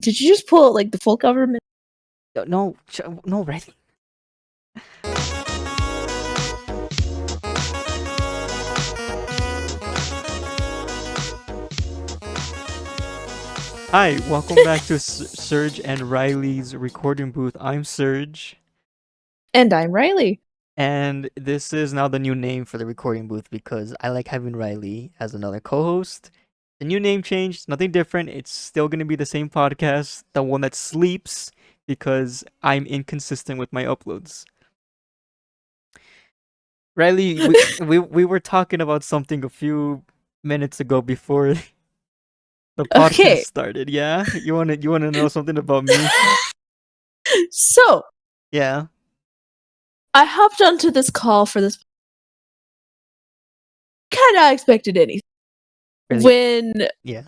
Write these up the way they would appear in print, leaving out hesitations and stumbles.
Did you just pull like the full government? No, no, right? Hi, welcome back to Serg and Riley's recording booth. I'm Serg, And I'm Riley. and this is now the new name for the recording booth because I like having Riley as another co-host. The new name changed, nothing different. It's still gonna be the same podcast, the one that sleeps because I'm inconsistent with my uploads. Riley, we were talking about something a few minutes ago before the podcast Okay, started. Yeah, you wanna know something about me? so Yeah. I hopped onto this call for this. Kind of expected anything. Really? When Yeah.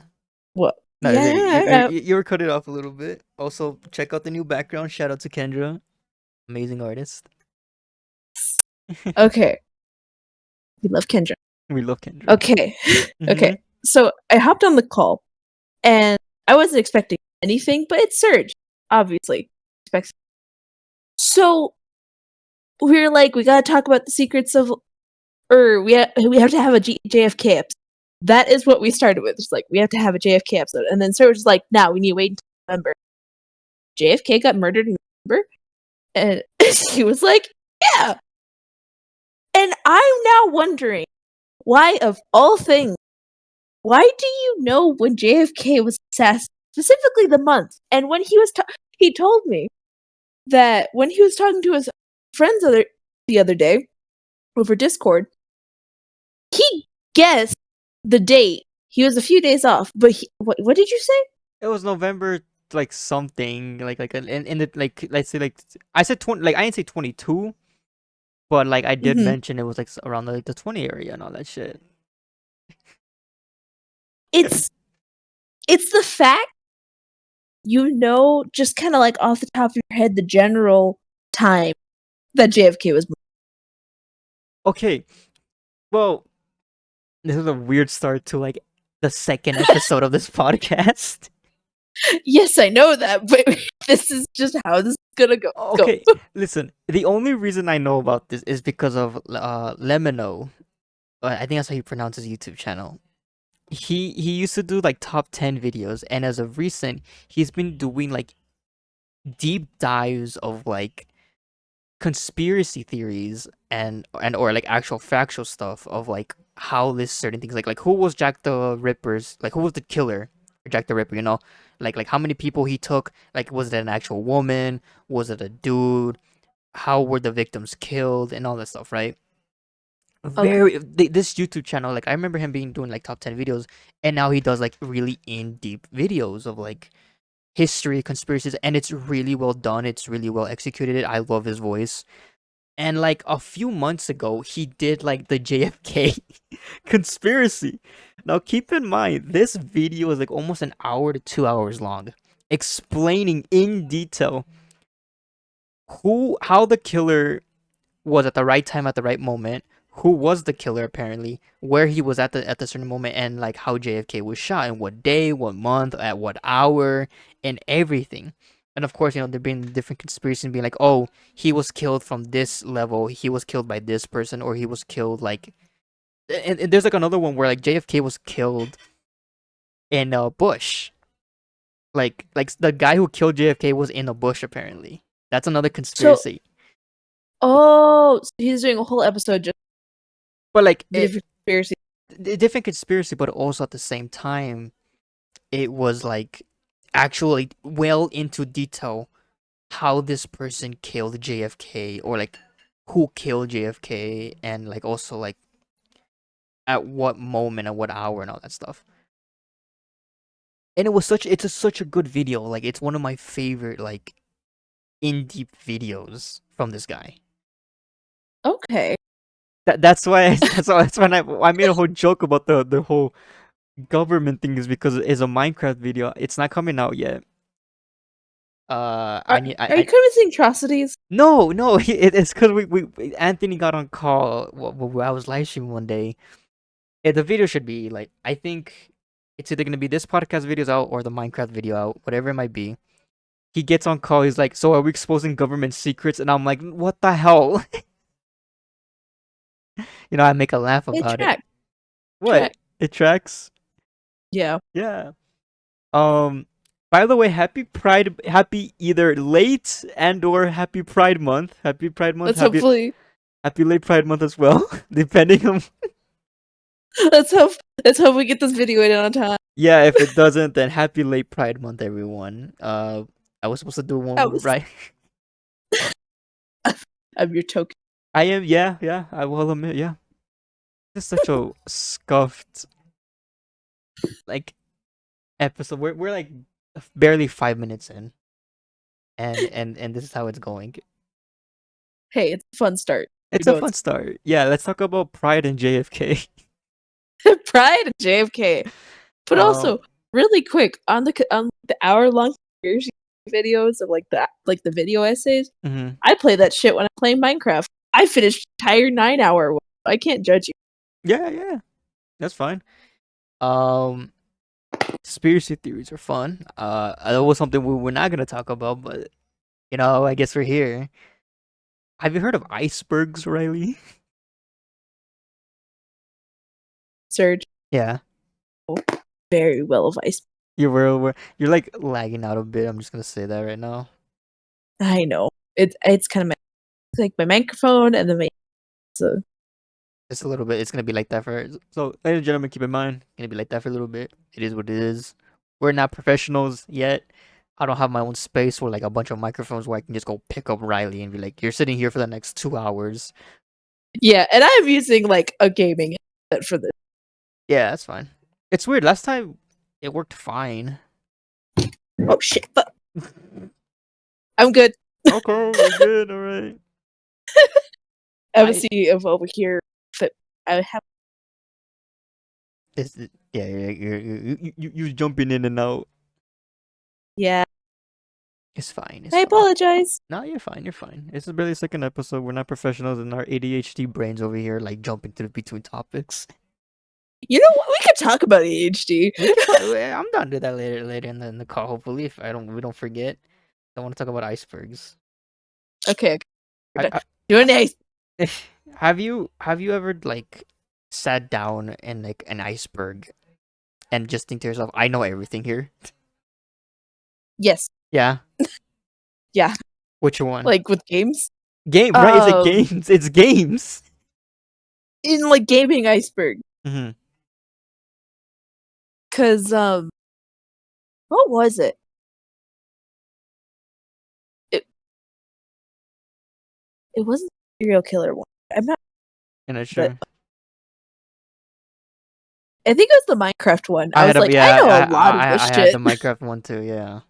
what? No, Yeah. you were cut it off a little bit. Also, check out the new background. Shout out to Kendra, amazing artist. Okay, we love Kendra. We love Kendra. Okay, Mm-hmm. okay. So I hopped on the call, and I wasn't expecting anything, but it's Serge, obviously. So we were like, we gotta talk about the secrets of, or we have to have a JFK episode. That is what we started with. It's like we have to have a JFK episode, and then Serge was like, "Now we need to wait until November." JFK got murdered in November, and she was like, "Yeah." And I'm now wondering why, of all things, why do you know when JFK was assassinated, specifically the month? And when he told me that when he was talking to his friends the other day over Discord, he guessed the date. He was a few days off, but what did you say? It was November, like something, in the like let's say like I said 20, like I didn't say 22, but like I did Mm-hmm. mention it was like around like the 20 area and all that shit. It's the fact just kind of like off the top of your head the general time that JFK was. Okay, well, this is a weird start to like the second episode of this podcast. Yes, I know that, but this is just how this is gonna go. Okay, listen. The only reason I know about this is because of Lemino. I think that's how you pronounce his YouTube channel. He used to do like top 10 videos, and as of recent, he's been doing like deep dives of like conspiracy theories and or like actual factual stuff of like how this certain things like who was Jack the Ripper's, like who was the killer or Jack the Ripper, like how many people he took, like was it an actual woman, was it a dude, how were the victims killed and all that stuff, right? Okay. This YouTube channel, like I remember him being doing like top 10 videos, and now he does like really in deep videos of like history, conspiracies, and it's really well done. It's really well executed. I love his voice. And like a few months ago, he did like the JFK conspiracy. Now keep in mind, this video is like almost an hour to 2 hours long, explaining in detail how the killer was at the right time at the right moment, who was the killer apparently, where he was at the certain moment, and like how JFK was shot, and what day, what month, at what hour, and everything. And of course, there being different conspiracies being like, oh, he was killed from this level, he was killed by this person, or he was killed like, and there's like another one where like JFK was killed in a bush. Like the guy who killed JFK was in a bush apparently. That's another So, conspiracy. so he's doing a whole episode just But like the different conspiracy. different conspiracy, but also at the same time, it was like actually well into detail how this person killed JFK, or like who killed JFK, and like also like at what moment, at what hour, and all that stuff. And such a good video. Like it's one of my favorite like in deep videos from this guy. Okay. That's why that's when I made a whole joke about the whole government thing, is because it's a Minecraft video. It's not coming out yet. Are, I need are you committing atrocities? no, it's because we Anthony got on call. I was live streaming one day. Yeah, the video should be like, I think it's either gonna be this podcast video's out or the Minecraft video out, whatever it might be. He gets on call. He's like, "So are we exposing government secrets?" And I'm like, "What the hell?" I make a laugh It about it. track. What? It tracks. Yeah. Yeah. Um. By the way, happy Pride. Happy either late and or happy Pride Month. Happy Pride Month. Let's hopefully Happy late Pride Month as well. Depending on. let's hope we get this video in on time. Yeah. If it doesn't, then happy late Pride Month, everyone. I was supposed to do one right. I'm your token. I am. Yeah. Yeah. I will admit. Yeah. It's such a scuffed like episode. We're like barely 5 minutes in, and this is how it's going. Hey, it's a fun start. It's a fun start. Yeah, let's talk about Pride and JFK. Pride and JFK. But also, really quick on the hour-long videos of like the video essays. Mm-hmm. I play that shit when I'm playing Minecraft. I finished entire 9-hour one. I can't judge you. Yeah, that's fine. Conspiracy theories are fun. That was something we were not gonna talk about, but I guess we're here. Have you heard of icebergs, Riley? Serg. Yeah. Very well of ice. You're like lagging out a bit. I'm just gonna say that right now. I know. It's kind of like my microphone and then so Just a little bit. It's gonna be like that so, ladies and gentlemen, keep in mind, it's gonna be like that for a little bit. It is what it is. We're not professionals yet. I don't have my own space or like a bunch of microphones where I can just go pick up Riley and be like, "You're sitting here for the next 2 hours." yeah, and I'm using like a gaming headset for this. Yeah, that's fine. It's weird. Last time it worked fine. Oh shit! But I'm good. Okay, we're good. All right. I will see if over here. I have. Yeah, you jumping in and out. Yeah. It's fine. I apologize. No, you're fine. You're fine. This is barely the second episode. We're not professionals, and our ADHD brains over here like jumping to between topics. You know what? We could talk about ADHD. I'm down to that later in the call. Hopefully, if we don't forget. I want to talk about icebergs. Okay. Doing ice. Have you ever like sat down in like an iceberg and just think to yourself, I know everything here? Yes. Yeah. Yeah. Which one? Like with games? Right? Is it games? It's games. In like gaming iceberg. Mm-hmm. Cause what was it? It wasn't a serial killer one. I'm not. And I'm sure. I think it was the Minecraft one. I know a lot of this shit. I had the Minecraft one too. Yeah.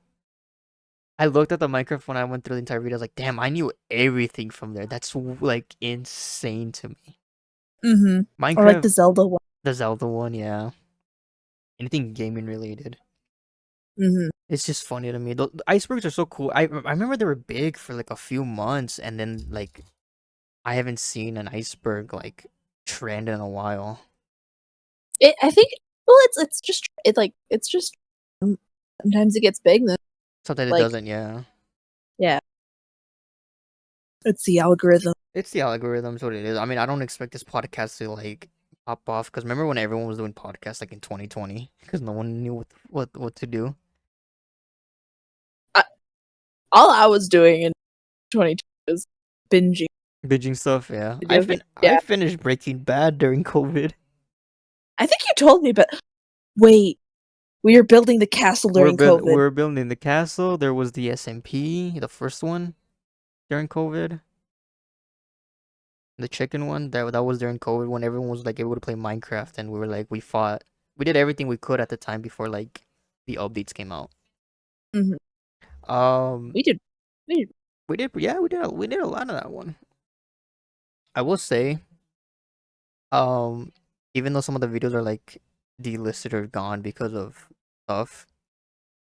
I looked at the Minecraft when I went through the entire video. I was like, damn, I knew everything from there. That's like insane to me. Mm-hmm. Minecraft, or like the Zelda one. The Zelda one, yeah. Anything gaming related. Mm-hmm. It's just funny to me. The icebergs are so cool. I remember they were big for like a few months, and then like I haven't seen an iceberg like trend in a while. I think it's just sometimes it gets big, then sometimes it doesn't. Yeah. Yeah. It's the algorithm. It's the algorithm's what it is. I mean, I don't expect this podcast to like pop off because remember when everyone was doing podcasts like in 2020 because no one knew what to do. All I was doing in 2020 was binging Stuff. Yeah. I finished Breaking Bad during COVID. I think you told me, but wait, we were building the castle during COVID. We were building the castle. There was the SMP, the first one during COVID. The chicken one that was during COVID when everyone was like able to play Minecraft, and we were like we fought. We did everything we could at the time before like the updates came out. Mm-hmm. We did. Yeah, we did a lot of that one. I will say, even though some of the videos are like delisted or gone because of stuff,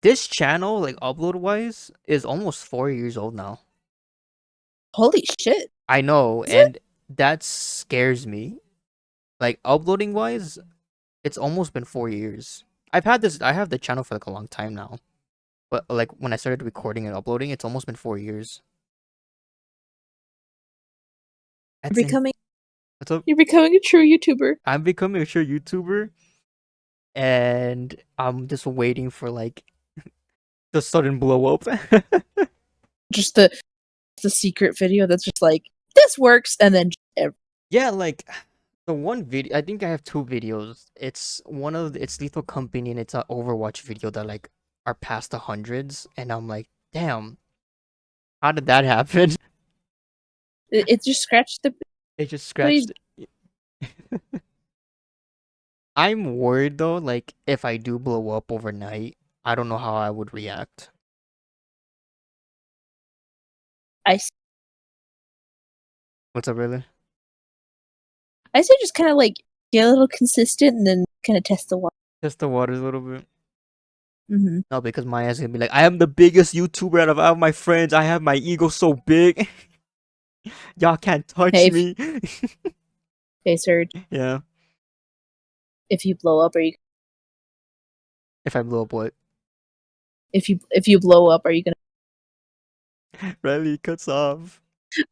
this channel, like upload wise, is almost 4 years old now. Holy shit! I know, and that scares me. Like uploading wise, it's almost been 4 years. I have the channel for like a long time now. But like when I started recording and uploading, it's almost been 4 years. You're That's in becoming what's up? you're becoming a true YouTuber. I'm becoming a sure YouTuber and I'm just waiting for like the sudden blow up. Just the secret video that's just like this works, and then Yeah, like the one video, I think I have two videos. It's Lethal Company and it's an Overwatch video that like are past the hundreds, and I'm like, damn, how did that happen? it just scratched the. It just What do you, scratched. I'm worried though, like if I do blow up overnight, I don't know how I would react. I What's up, really? I say just kind of like get a little consistent and then kind of test the water. Test the waters a little bit. Mm-hmm. No, because my ass is gonna be like, I am the biggest YouTuber out of all my friends. I have my ego so big. Y'all can't touch Hey, me. hey, Serg, Yeah. if you blow up, are you? If I blow up, what? If you blow up, are you gonna? Riley cuts off.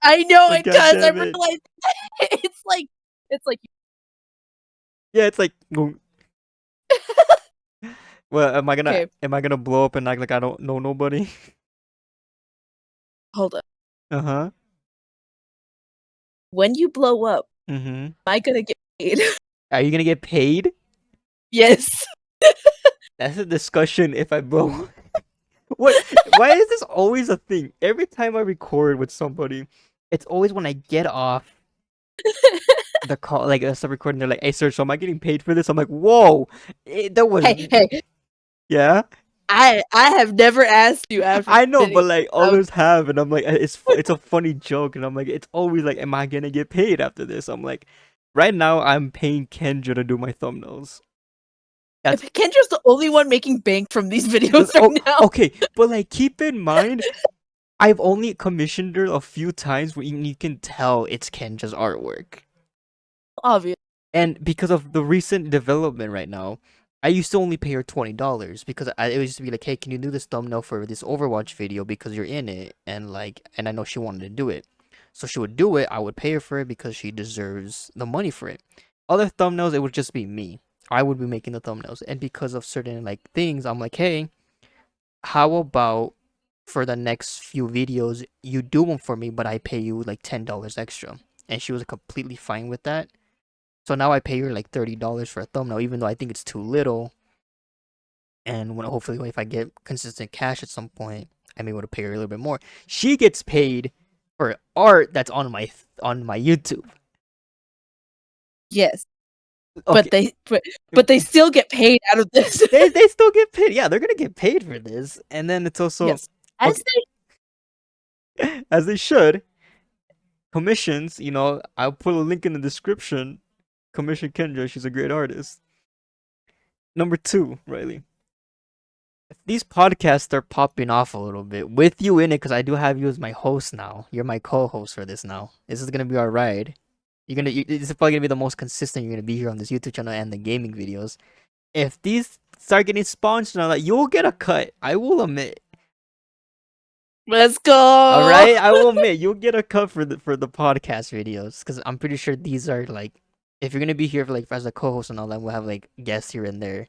I know Like, it God does. I damn it. realized it's like Yeah, it's like, well, okay. am I gonna blow up and act like I don't know nobody? Hold up. Uh huh. When you blow up, Mm-hmm. am I gonna get paid? Are you gonna get paid? Yes. That's a discussion if I blow. What? Why is this always a thing? Every time I record with somebody, it's always when I get off the call, like start recording. They're like, "Hey, sir, so am I getting paid for this?" I'm like, "Whoa, that was Hey, yeah." I have never asked you after I know, but the like video. others have, and I'm like, it's a funny joke, and I'm like, it's always like, "Am I gonna get paid after this?" I'm like, right now, I'm paying Kendra to do my thumbnails. That's Kendra's the only one making bank from these videos oh right now. okay, but like keep in mind, I've only commissioned her a few times where you can tell it's Kendra's artwork. Obvious. And because of the recent development right now, I used to only pay her $20 because it used to be like, hey, can you do this thumbnail for this Overwatch video because you're in it? And like, and I know she wanted to do it. So she would do it. I would pay her for it because she deserves the money for it. Other thumbnails, it would just be me. I would be making the thumbnails. And because of certain like things, I'm like, hey, how about for the next few videos, you do them for me, but I pay you like $10 extra. And she was completely fine with that. So now I pay her like $30 for a thumbnail, even though I think it's too little. And when hopefully if I get consistent cash at some point, I'm able to pay her a little bit more. She gets paid for art that's on my YouTube. Yes. Okay, But they still get paid out of this. they still get paid. Yeah, they're gonna get paid for this. And then it's also Yes. As okay, as they should. Commissions, I'll put a link in the description. Commission Kendra, she's a great artist. Number two, Riley. These podcasts are popping off a little bit with you in it because I do have you as my host now. You're my co-host for this now. This is gonna be our ride. This is probably gonna be the most consistent you're gonna be here on this YouTube channel and the gaming videos. If these start getting sponsored, like you'll get a cut. I will admit. Let's go. All right, I will admit you'll get a cut for the podcast videos because I'm pretty sure these are like, if you're gonna be here for like as a co-host and all that, we'll have like guests here and there.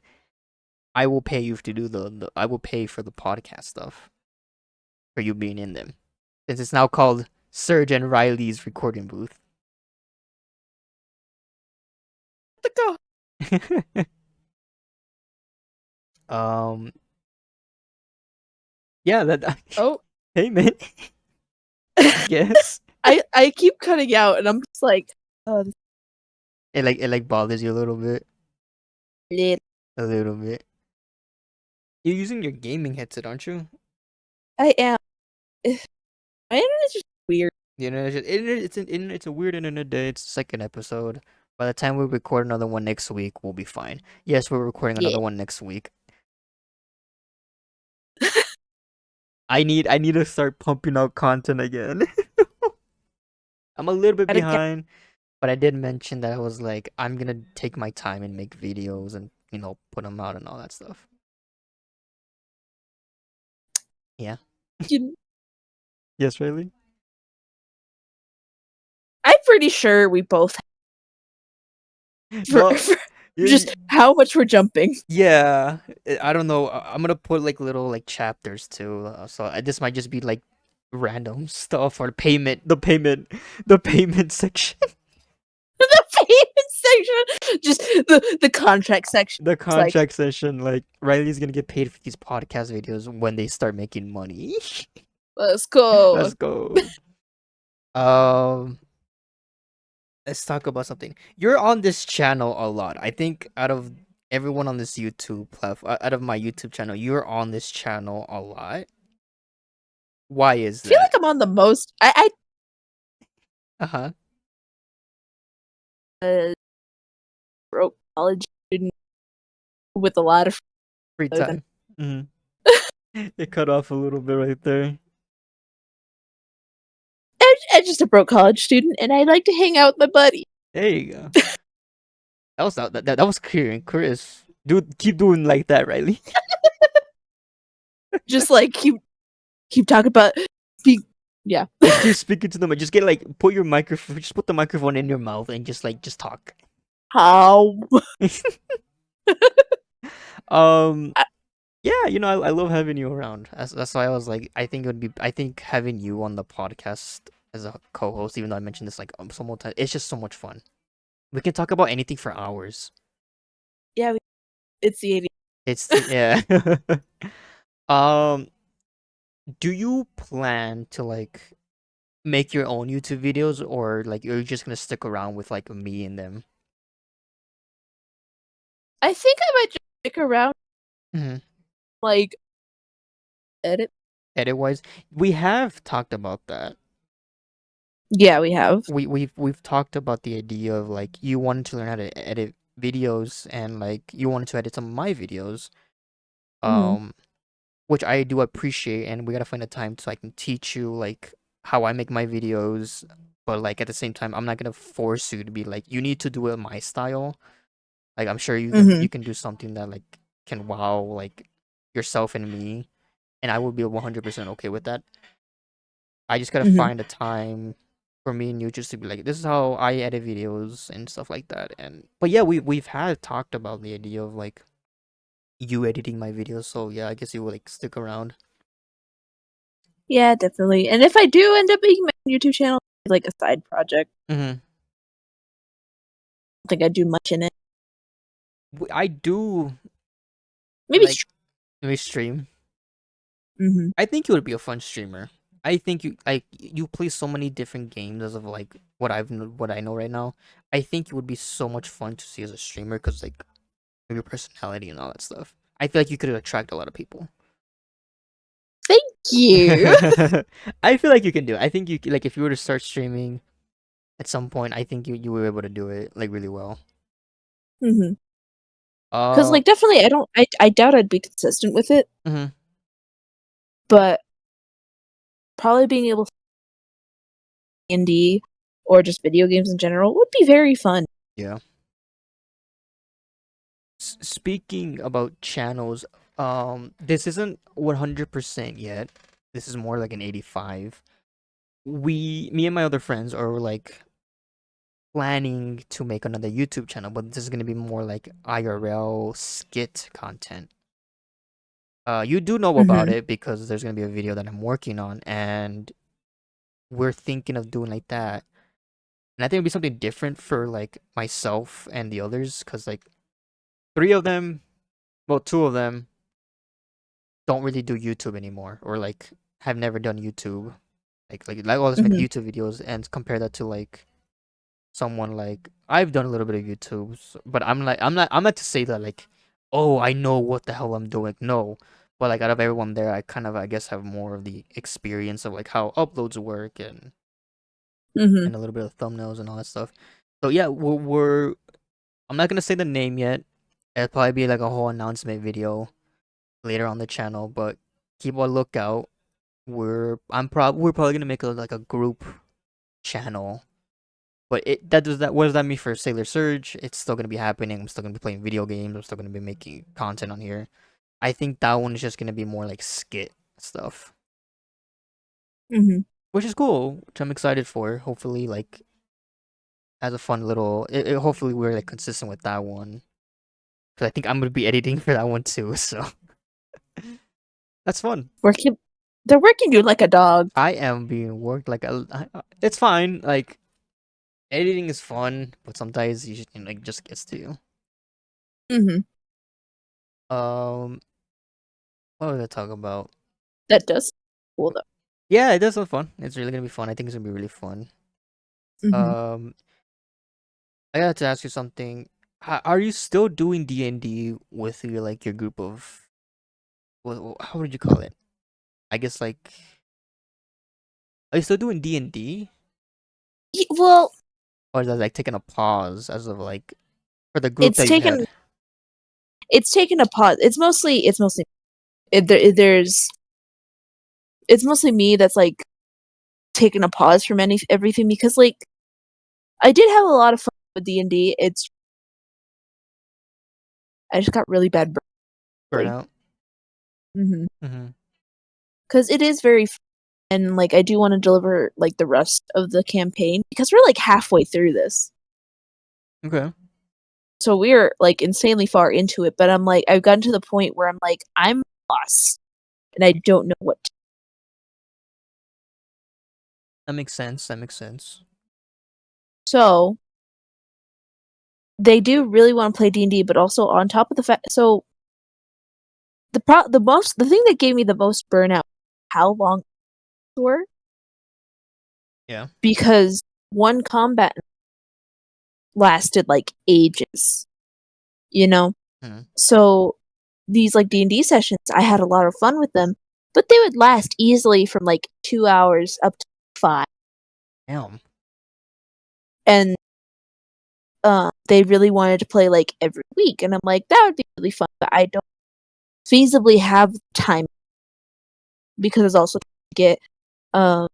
I will pay you to do I will pay for the podcast stuff for you being in them. Since it's now called Serg and Riley's recording booth. Let's go. um yeah, that Oh. payment. Yes. I keep cutting out and I'm just like, oh, It bothers you a little bit. this A little bit. You're using your gaming headset, aren't you? I am. My internet's just weird. The internet, it's a weird internet day. It's the second episode. By the time we record another one next week, we'll be fine. Yes, we're recording Yeah. another one next week. I need to start pumping out content again. I'm a little bit behind, but I did mention that I was like, I'm gonna take my time and make videos and put them out and all that stuff. Yeah. You- Yes, Riley. I'm pretty sure we both for, No. for y- just how much we're jumping. Yeah, I don't know. I'm gonna put like little like chapters too. So this might just be like random stuff or the payment section, The payment section, just the contract section. the It's like, contract session. Like Riley's gonna get paid for these podcast videos when they start making money. let's go. Let's go. Um, let's talk about something. You're on this channel a lot. I think out of everyone on this YouTube platform, out of my YouTube channel, you're on this channel a lot. Why is I feel like that? I'm on the most. I Uh-huh. broke college student with a lot of Free other than time. Hmm. It cut off a little bit right there. I'm just a broke college student, and I like to hang out with my buddy. There you go. That was clear and Chris. Dude, keep doing like that, Riley. Just like keep talking about speak. Yeah, Just keep speaking to them and just get like just put the microphone in your mouth and just talk. how Um I, yeah, I love having you around. That's why I was like, I think having you on the podcast as a co-host, even though I mentioned this like so many times, it's just so much fun. We can talk about anything for hours. yeah. It's the 80s. Yeah. um, do you plan to like make your own YouTube videos, or like you're just gonna stick around with like me and them? I think I might just stick around, Hmm. like edit. Edit wise, we have talked about that. Yeah, we have. We've talked about the idea of like you wanted to learn how to edit videos and like you wanted to edit some of my videos. Hmm. Um, which I do appreciate, and we gotta find a time so I can teach you like how I make my videos. But like at the same time, I'm not gonna force you to be like you need to do it my style. Like I'm sure Hmm. you can do something that like can wow like yourself and me, and I will be 100% okay with that. I just gotta Hmm. find a time for me and you just to be like, this is how I edit videos and stuff like that. And but yeah, we've had talked about the idea of like you editing my videos. So yeah, I guess you will like stick around. Yeah, definitely. And if I do end up making my YouTube channel, like a side project, Hmm. I don't think I do much in it. I do Maybe. like maybe stream. Hmm. I think you would be a fun streamer. I think you play so many different games as of like what I know right now. I think you would be so much fun to see as a streamer because like of your personality and all that stuff. I feel like you could attract a lot of people. Thank you. I feel like you can do it. I think like if you were to start streaming at some point, I think you were able to do it like really well. Because Uh, like definitely, I doubt I'd be consistent with it, mhm. but probably being able to indie or just video games in general would be very fun. Yeah. Speaking about channels, this isn't 100% yet. This is more like an 85. Me and my other friends are like planning to make another YouTube channel, but this is gonna be more like IRL skit content. You do know about Hmm. it because there's gonna be a video that I'm working on, and we're thinking of doing like that. And I think it'd be something different for like myself and the others, because like three of them, well, two of them don't really do YouTube anymore, or like have never done YouTube. Like all just make Hmm. YouTube videos, and compare that to like someone like I've done a little bit of YouTube, but I'm not to say that like, oh, I know what the hell I'm doing. No, but like out of everyone there, I kind of I guess have more of the experience of like how uploads work Hmm. and a little bit of thumbnails and all that stuff. So yeah, we're I'm not gonna say the name yet. It'll probably be like a whole announcement video later on the channel, but keep a lookout. We're probably gonna make a like a group channel But what does that mean for Sailor Surge? It's still gonna be happening. I'm still gonna be playing video games. I'm still gonna be making content on here. I think that one is just gonna be more like skit stuff, Hmm. which is cool. Which I'm excited for. Hopefully, like as a fun little. Hopefully, we're like consistent with that one. Because I think I'm gonna be editing for that one too. So that's fun. Working, they're working you like a dog. I am being worked like it's fine. Like editing is fun, but sometimes you just, like just gets to you. Hmm. Um, what was I talk about? That does cool though. Yeah, it does sound fun. It's really gonna be fun. I think it's gonna be really fun. Hmm. Um, I got to ask you something. Are you still doing D&D with your like your group of how would you call it? I guess like are you still doing D&D, Well, or is that like taking a pause as of like for the group it's that you taken had? it's taken a pause. It's mostly there's it's mostly me that's like taking a pause from everything because like I did have a lot of fun with D&D. It's I just got really bad burn. Burnout. Mm-hmm. Mm-hmm. Because it is very fun, and like I do want to deliver like the rest of the campaign because we're like halfway through this. Okay, So we're like insanely far into it, but I'm like I've gotten to the point where I'm like I'm lost and I don't know what to. that makes sense. That makes sense. So they do really want to play D&D, but also on top of the fact so the thing that gave me the most burnout how long were Yeah. because one combat lasted like ages, you know? Mm-hmm. So these like D&D sessions, I had a lot of fun with them, but they would last easily from like 2 hours up to 5. Damn. And they really wanted to play like every week and I'm like that would be really fun, but I don't feasibly have time because it's also to get um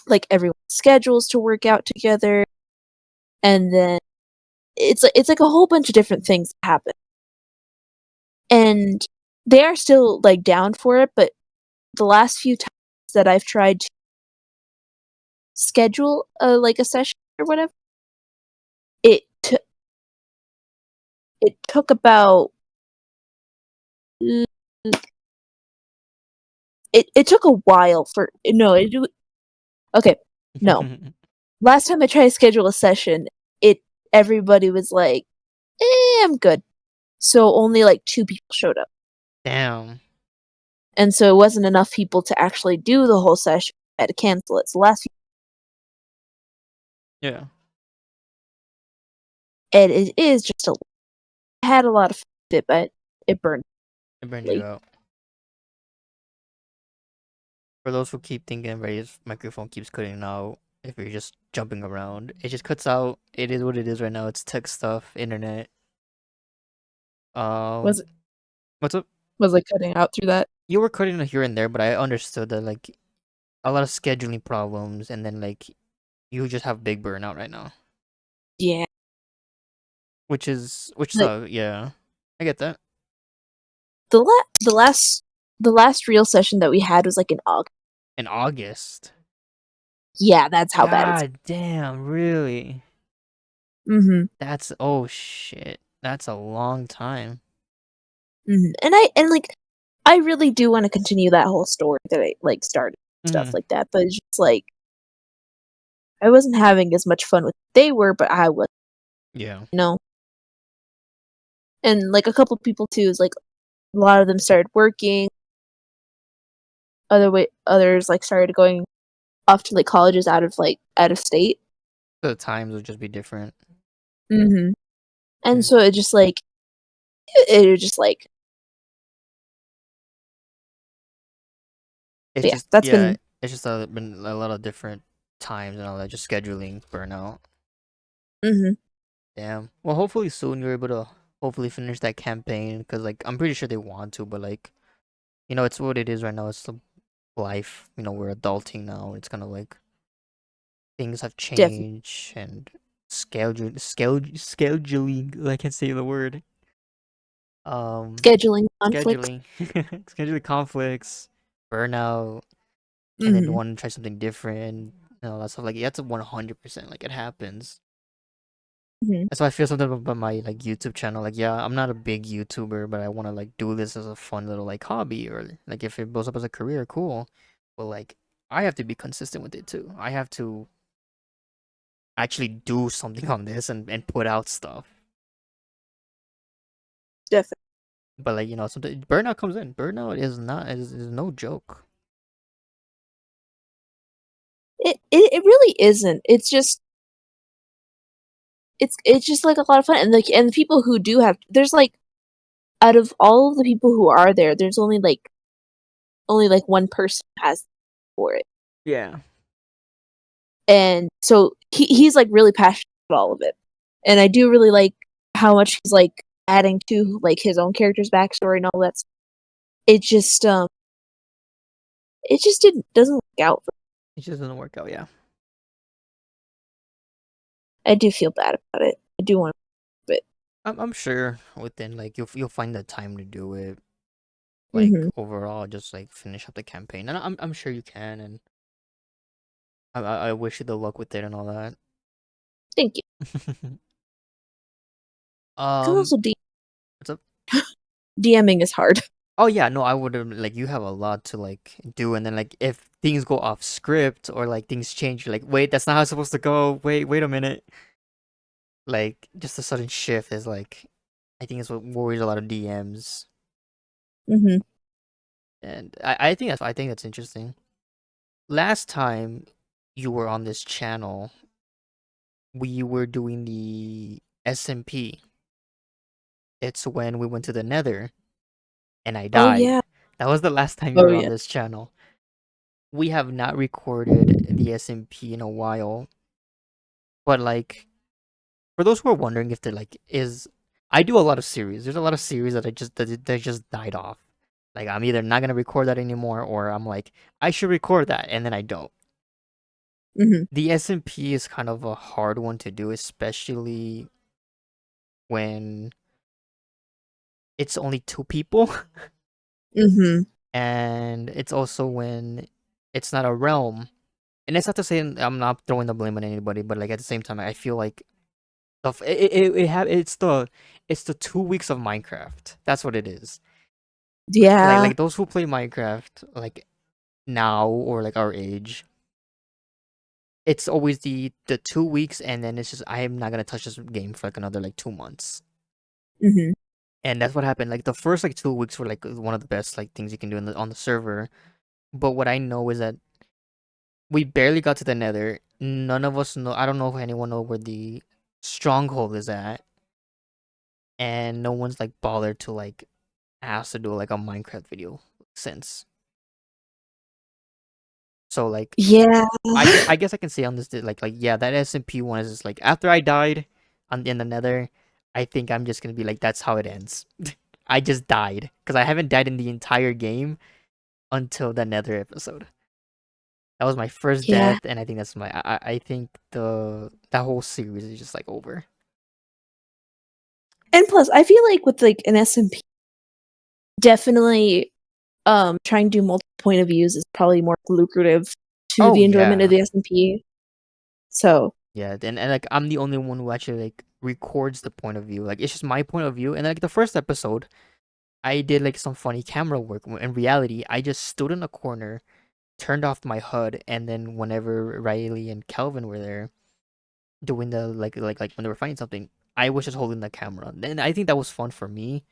like everyone's schedules to work out together and then it's like a whole bunch of different things happen. And they are still like down for it, but the last few times that I've tried to schedule like a session or whatever, it t- it took about mm, it took a while for no it, okay no last time I tried to schedule a session it everybody was like I'm good, so only like 2 people showed up, Damn. and so it wasn't enough people to actually do the whole session. I had to cancel it. So last few, Yeah. and it is just a I had a lot of fun with it, but it burned It burned you me. out. For those who keep thinking Ray's microphone keeps cutting out, if you're just jumping around, it just cuts out. It is what it is right now. It's tech stuff, internet. Was Um, it what's up? was like cutting out through that? You were cutting here and there, but I understood that like a lot of scheduling problems, and then like you just have big burnout right now, Yeah, which like yeah, I get that. the last real session that we had was like in August. In August. Yeah, that's how bad it's. God damn, really? Mhm. That's oh shit. That's a long time. Mhm. And like I really do want to continue that whole story that I like started stuff Mm-hmm. like that, but it's just like I wasn't having as much fun with they were, but I was, Yeah. you know. And like a couple people too is like a lot of them started working. Others like started going off to like colleges out of state. The times would just be different. Mhm. And Yeah. so it just like it was just like It's yeah, just that's yeah. been It's just been a lot of different times and all that. Just scheduling burnout. mhm. Damn. Well, hopefully soon you're able to hopefully finish that campaign because like I'm pretty sure they want to, but like it's what it is right now. It's the life. We're adulting now. It's kind of like things have Definitely changed and scheduling. I can't say the word. scheduling conflicts. Scheduling, scheduling conflicts, burnout, and then Hmm. want to try something different. You know, that stuff. Like that's 100%. Like it happens. Hmm. That's why I feel something about my like YouTube channel. Like, yeah, I'm not a big YouTuber, but I want to like do this as a fun little like hobby, or like if it blows up as a career, cool. But like, I have to be consistent with it too. I have to actually do something on this and put out stuff. Definitely, But like, sometimes burnout comes in. Burnout is no joke. it really isn't. It's just like a lot of fun, and the people who do have there's like out of all of the people who are there, there's only like one person who has for it, Yeah. and so he's like really passionate about all of it, and I do really like how much he's like adding to like his own character's backstory and all that. It just doesn't work out. It just doesn't work out. Yeah. I do feel bad about it. I do want, but I'm sure within like you'll find the time to do it. Like hmm overall, just like finish up the campaign, and I'm sure you can. And I wish you the luck with it and all that. thank you. Because um, also what's up? DMing is hard. Oh yeah, no, I would have like you have a lot to like do, and then like if things go off script or like things change, you're like, wait, that's not how it's supposed to go. Wait a minute. Like just a sudden shift is like, I think it's what worries a lot of DMs, Hmm. and I think that's interesting. Last time you were on this channel, we were doing the SMP. It's when we went to the Nether and I Oh died. yeah. That was the last time you Oh were on yeah. this channel. We have not recorded the SMP in a while, but like for those who are wondering if they're like is I do a lot of series. There's a lot of series that they just died off. Like I'm either not gonna record that anymore or I'm like I should record that and then I don't. Hmm. The SMP is kind of a hard one to do, especially when it's only two people. Hmm. And it's also when it's not a realm. And it's not to say I'm not throwing the blame on anybody, but like at the same time, I feel like it's the 2 weeks of Minecraft. That's what it is. Like Yeah. like those who play Minecraft like now or like our age, it's always the 2 weeks, and then it's just I am not gonna touch this game for like another like 2 months. Hmm. And that's what happened. Like the first like 2 weeks were like one of the best like things you can do on the server. But what I know is that we barely got to the Nether. None of us know. I don't know if anyone know where the stronghold is at, and no one's like bothered to like ask to do like a Minecraft video since. So like Yeah. I guess I can say on this like yeah, that SMP one is just like after I died in the Nether, I think I'm just gonna be like that's how it ends. I just died because I haven't died in the entire game until the Nether episode. That was my first Yeah. death, and I think that's I think that whole series is just like over. And plus, I feel like with like an SMP, definitely trying to do multiple point of views is probably more lucrative to Oh the enjoyment of yeah, the SMP. So, yeah. And like I'm the only one who actually like records the point of view. Like it's just my point of view. And like the first episode, I did like some funny camera work. In reality, I just stood in a corner, turned off my HUD, and then whenever Riley and Calvin were there doing the like when they were finding something, I was just holding the camera. And I think that was fun for me.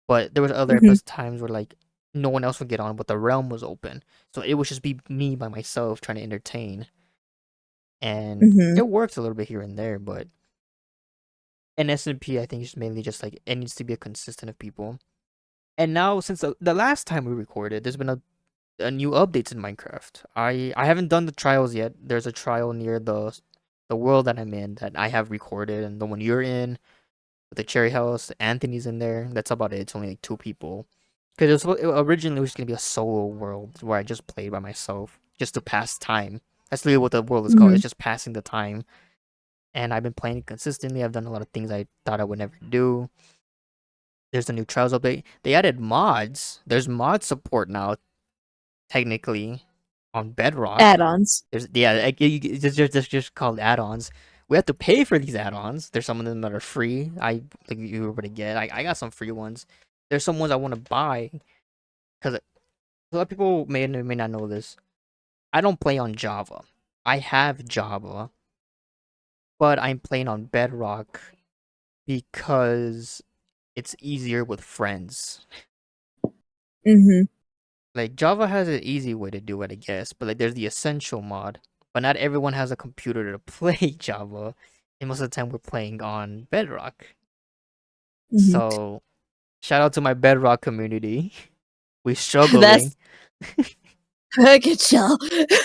But there was other hmm times where like no one else would get on, but the realm was open, so it would just be me by myself trying to entertain, and hmm it works a little bit here and there. But in SMP, I think it's mainly just like it needs to be a consistent of people. And now since the last time we recorded, there's been a new updates in Minecraft. I haven't done the trials yet. There's a trial near the world that I'm in that I have recorded, and the one you're in with the cherry house. Anthony's in there. That's about it. It's only like two people. Because originally it was gonna be a solo world where I just played by myself just to pass time. That's literally what the world is called. Mm-hmm. It's just passing the time. And I've been playing consistently. I've done a lot of things I thought I would never do. There's a new Trials update. They added mods. There's mod support now, technically, on Bedrock. Add-ons. There's it's just called add-ons. We have to pay for these add-ons. There's some of them that are free. I think you were able to get. I got some free ones. There's some ones I want to buy because a lot of people may or may not know this. I don't play on Java. I have Java, but I'm playing on Bedrock because it's easier with friends. Mm-hmm. Like Java has an easy way to do it, I guess, but like there's the essential mod. But not everyone has a computer to play Java, and most of the time we're playing on Bedrock. Mm-hmm. So shout out to my Bedrock community. We struggling. That's good job.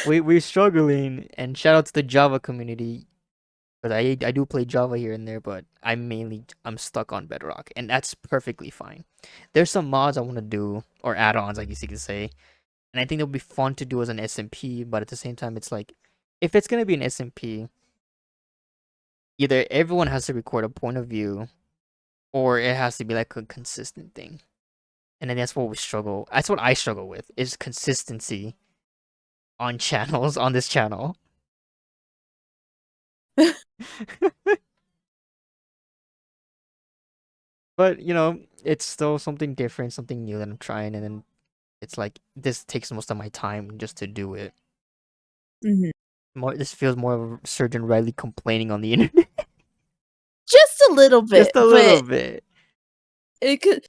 We're struggling, and shout out to the Java community. Because I do play Java here and there, but I'm stuck on Bedrock, and that's perfectly fine. There's some mods I want to do, or add-ons, I guess you could say, and I think it would be fun to do as an SMP. But at the same time, it's like, if it's gonna be an SMP, either everyone has to record a point of view, or it has to be like a consistent thing. And then that's what we struggle. That's what I struggle with is consistency on channels on this channel. But it's still something different, something new that I'm trying, and then it's like this takes most of my time just to do it. Mm-hmm. This feels more of Surgeon Riley complaining on the internet. Just a little bit, Just a little but bit. it could,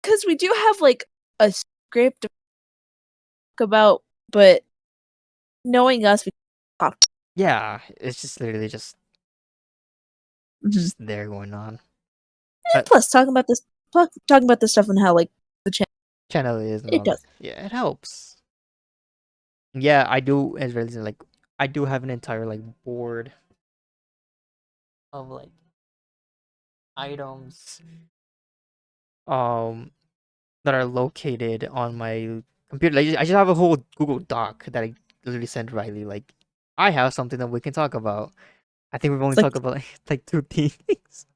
because we do have like a script to talk about, but knowing us, we talk. Yeah, it's just literally just Mm-hmm. there going on. And plus, talking about this stuff and how like the Channel is and it all that. does. Yeah, it helps. Yeah, I do as well as like I do have an entire like board of like items um that are located on my computer. Like, I just have a whole Google Doc that I literally sent Riley. Like, I have something that we can talk about. I think we've only It's like, talked about like two things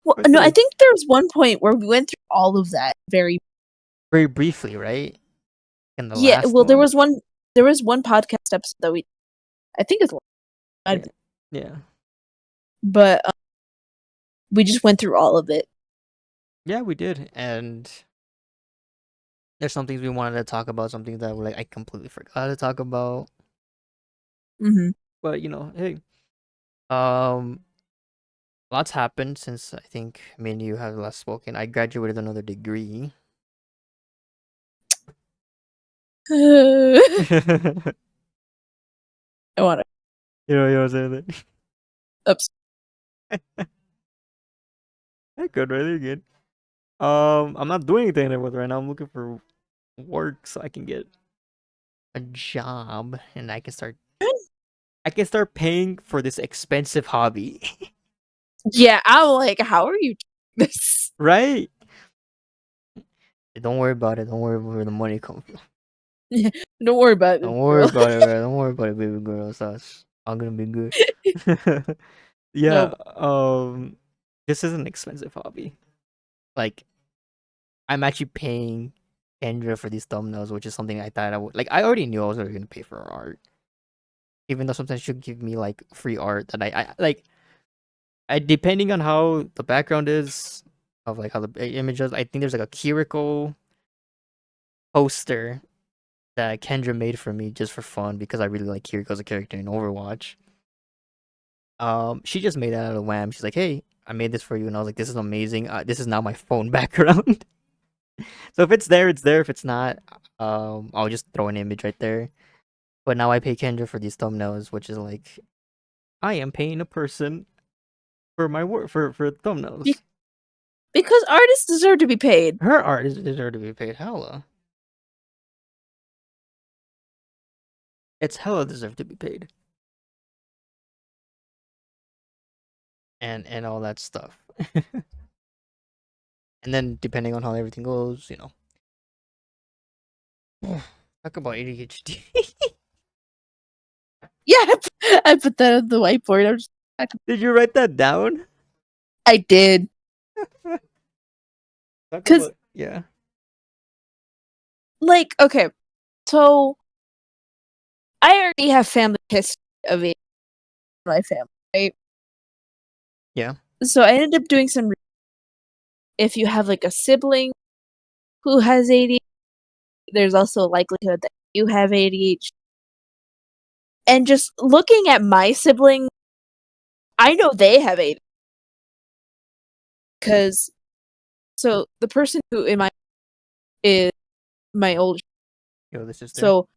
well, or no, I three, think there was one point where we went through all of that very briefly, right? In the yeah. last Well, one. there was one podcast episode that I think it's, Yeah, yeah, but we just went through all of it. yeah. We did, and there's some things we wanted to talk about, something that like I completely forgot to talk about. Mm-hmm. But hey, um, lots happened since I think me and you have last spoken. I graduated another degree. I want to. You know what I'm saying? Oops. I could really good. I'm not doing anything with it right now. I'm looking for work so I can get a job and I can start paying for this expensive hobby. Yeah, I'm like, how are you doing this? Right? Don't worry about it. Don't worry about where the money comes from. Don't worry about it, Don't worry girl. about it, bro. Don't worry about it, baby girl. I'm gonna be good. Yeah, No, this is an expensive hobby. Like, I'm actually paying Kendra for these thumbnails, which is something I thought I would like. I already knew I was already gonna pay for her art, even though sometimes she'll give me like free art that I like. Depending on how the background is of like how the image is, I think there's like a Kiriko poster that Kendra made for me just for fun because I really like Kiriko as a character in Overwatch. She just made that out of wham. She's like, "Hey, I made this for you," and I was like, "This is amazing. This is now my phone background." So if it's there, it's there. If it's not, I'll just throw an image right there. But now I pay Kendra for these thumbnails, which is like I am paying a person for my work for Be- thumbnails. because artists deserve to be paid. Her art is deserved to be paid hella. It's hella deserved to be paid. And all that stuff. And then depending on how everything goes, talk about ADHD. Yeah, I put that on the whiteboard. Did you write that down? I did. Talk 'Cause about yeah. like, okay, so I already have family history of it in my family, right? Yeah. So I ended up doing some if you have, like, a sibling who has ADHD, there's also a likelihood that you have ADHD. And just looking at my sibling, I know they have ADHD 'cause so the person who in my is my older Yo, the sister. so,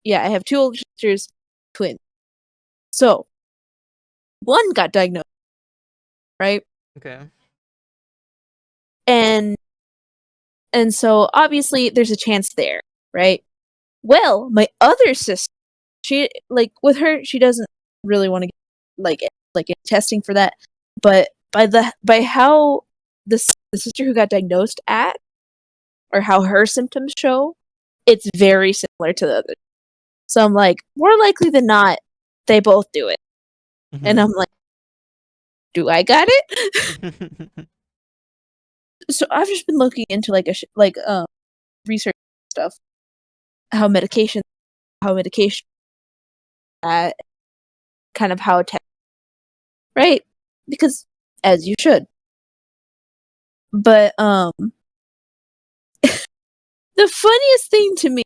yeah, I have 2 older sisters, twins. So, one got diagnosed, right? Okay. And so obviously there's a chance there, right? Well, my other sister, she like with her, she doesn't really want to get like testing for that, but by how the sister who got diagnosed at or how her symptoms show, it's very similar to the other. So I'm like, more likely than not, they both do it, and Mm-hmm. I'm like, do I got it? So I've just been looking into like research stuff, how medication, how medication, that kind of how it right? Because as you should. But the funniest thing to me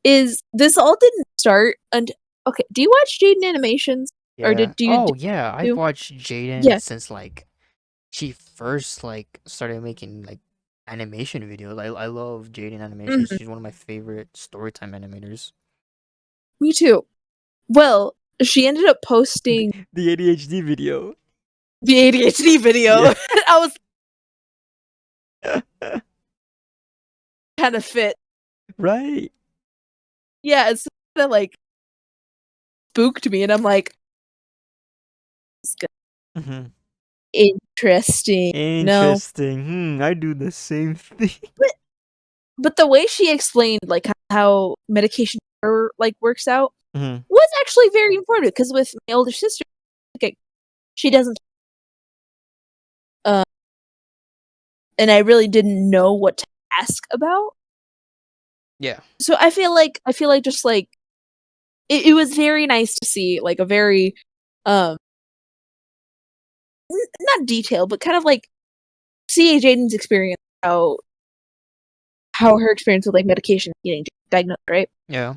is this all didn't start and okay, do you watch Jaden animations? Or Yeah. did do you Oh yeah, I've do? watched Jaden Yeah. since like she first like started making like animation videos. I love Jaden animation. Mhm. She's one of my favorite storytime animators. Me too. Well, she ended up posting The ADHD video. the ADHD video. Yeah. I was kind of fit. Right. Yeah, it's kinda like spooked me and I'm like, "It's good. Hmm. Interesting." No. Interesting. I do the same thing. But the way she explained like how medication like works out Hmm. was actually very informative because with my older sister, okay, she doesn't, uh, and I really didn't know what to ask about. Yeah. So I feel like just like it was very nice to see like a very um not detailed, but kind of like see Jaden's experience, how her experience with like medication getting diagnosed, right? Yeah.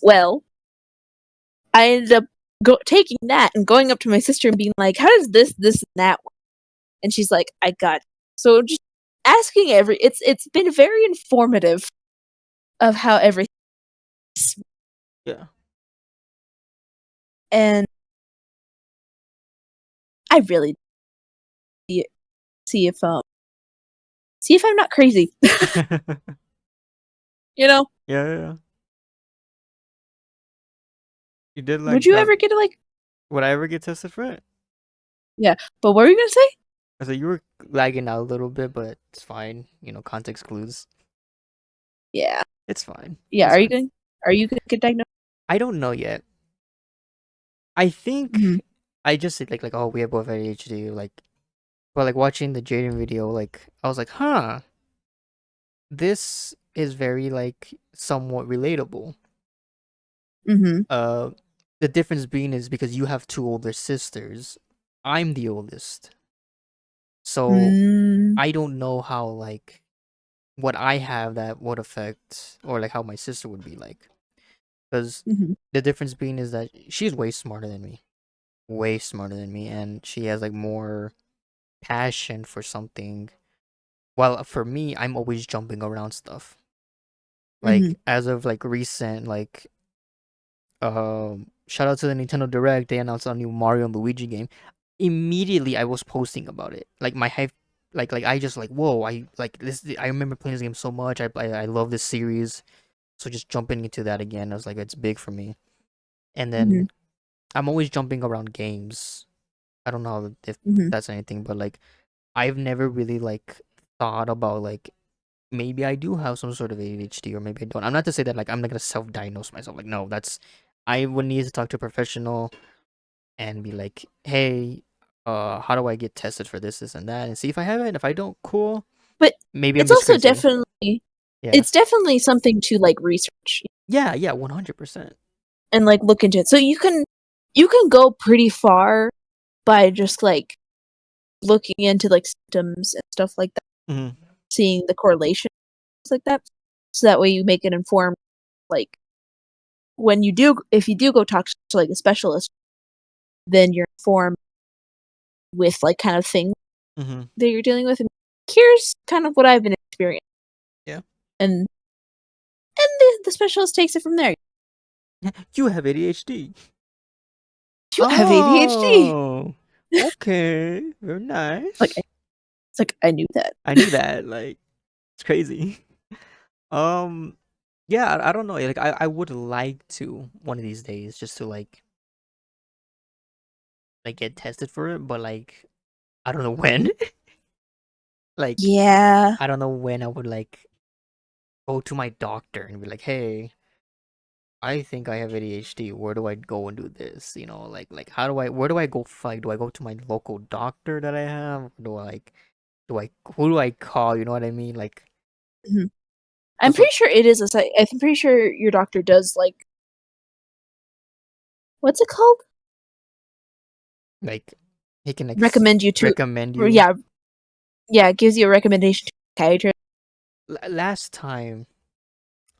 Well, I ended up taking that and going up to my sister and being like, "How does this, and that work?" And she's like, "I got it." So just asking it's been very informative of how everything is. Yeah. And I really see see if see if I'm not crazy. Yeah. You know? Yeah. You did Would like you ever get to like would I ever get tested for it? yeah, but what were you gonna say? I said you were lagging out a little bit, but it's fine. Context clues. Yeah. It's fine. Yeah, It's fine. are you gonna get diagnosed? I don't know yet. I Mhm. think I just said like oh we have both ADHD but like watching the Jaden video like I was like huh this is very like somewhat relatable. Mhm. Uh, the difference being is because you have two older sisters. I'm the oldest, so Mm. I don't know how like what I have that would affect or like how my sister would be like. Because Mhm. the difference being is that she's way smarter than me, and she has like more passion for something. While for me, I'm always jumping around stuff. Mhm. Like as of like recent, like shout out to the Nintendo Direct, they announced a new Mario and Luigi game. Immediately, I was posting about it. Like my hype, like I just like whoa, I like this. I remember playing this game so much. I love this series. So just jumping into that again, I was like, it's big for me. And Mhm. then I'm always jumping around games. I don't know if Mhm. that's anything, but like I've never really like thought about like maybe I do have some sort of ADHD or maybe I don't. I'm not to say that like I'm not gonna self-diagnose myself. Like no, that's I would need to talk to a professional and be like, hey, how do I get tested for this and that, and see if I have it. And if I don't, cool. But Maybe I'm it's just also crazy. definitely Yeah. something to like research Yeah. 100%. and like look into it. So you can go pretty far by just like looking into like symptoms and stuff like that, Mhm. seeing the correlation like that. So that way you make an informed like when you do if you do go talk to like a specialist, then you're informed with like kind of things Mhm. that you're dealing with. And here's kind of what I've been experiencing. Yeah. And the specialist takes it from there. You have ADHD. You have ADHD. Oh. Okay. Very Like nice. it's like I knew that. I knew that. Like, it's crazy. Um. Yeah. I don't know. Like, I would like to one of these days just to like get tested for it, but like I don't know when. Like, Yeah. I don't know when I would like go to my doctor and be like, hey, I think I have ADHD. Where do I go and do this? You know, like how do I where do I go fight? Do I go to my local doctor that I have? Do I like do I who do I call? You know what I mean? Like Mhm. I'm that's what pretty sure it is a site. I'm pretty sure your doctor does like what's it called? like he can Recommend you to recommend you. yeah, yeah, it gives you a recommendation to a psychiatrist. Last time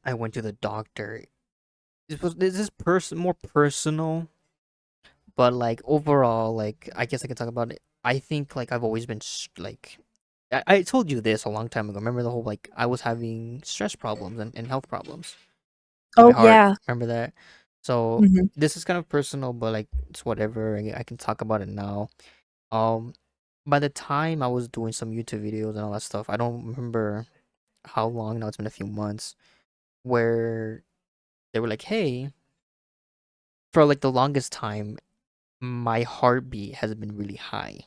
I went to the doctor, this is more personal, but like overall, like I guess I can talk about it. I think like I've always been like I told you this a long time ago. Remember the whole like I was having stress problems and health problems with my Oh heart. yeah. Remember that? So Mhm. this is kind of personal, but like it's whatever. I can talk about it now. Um, by the time I was doing some YouTube videos and all that stuff, I don't remember how long now. It's been a few months where they were like, "Hey, for like the longest time, my heartbeat has been really high."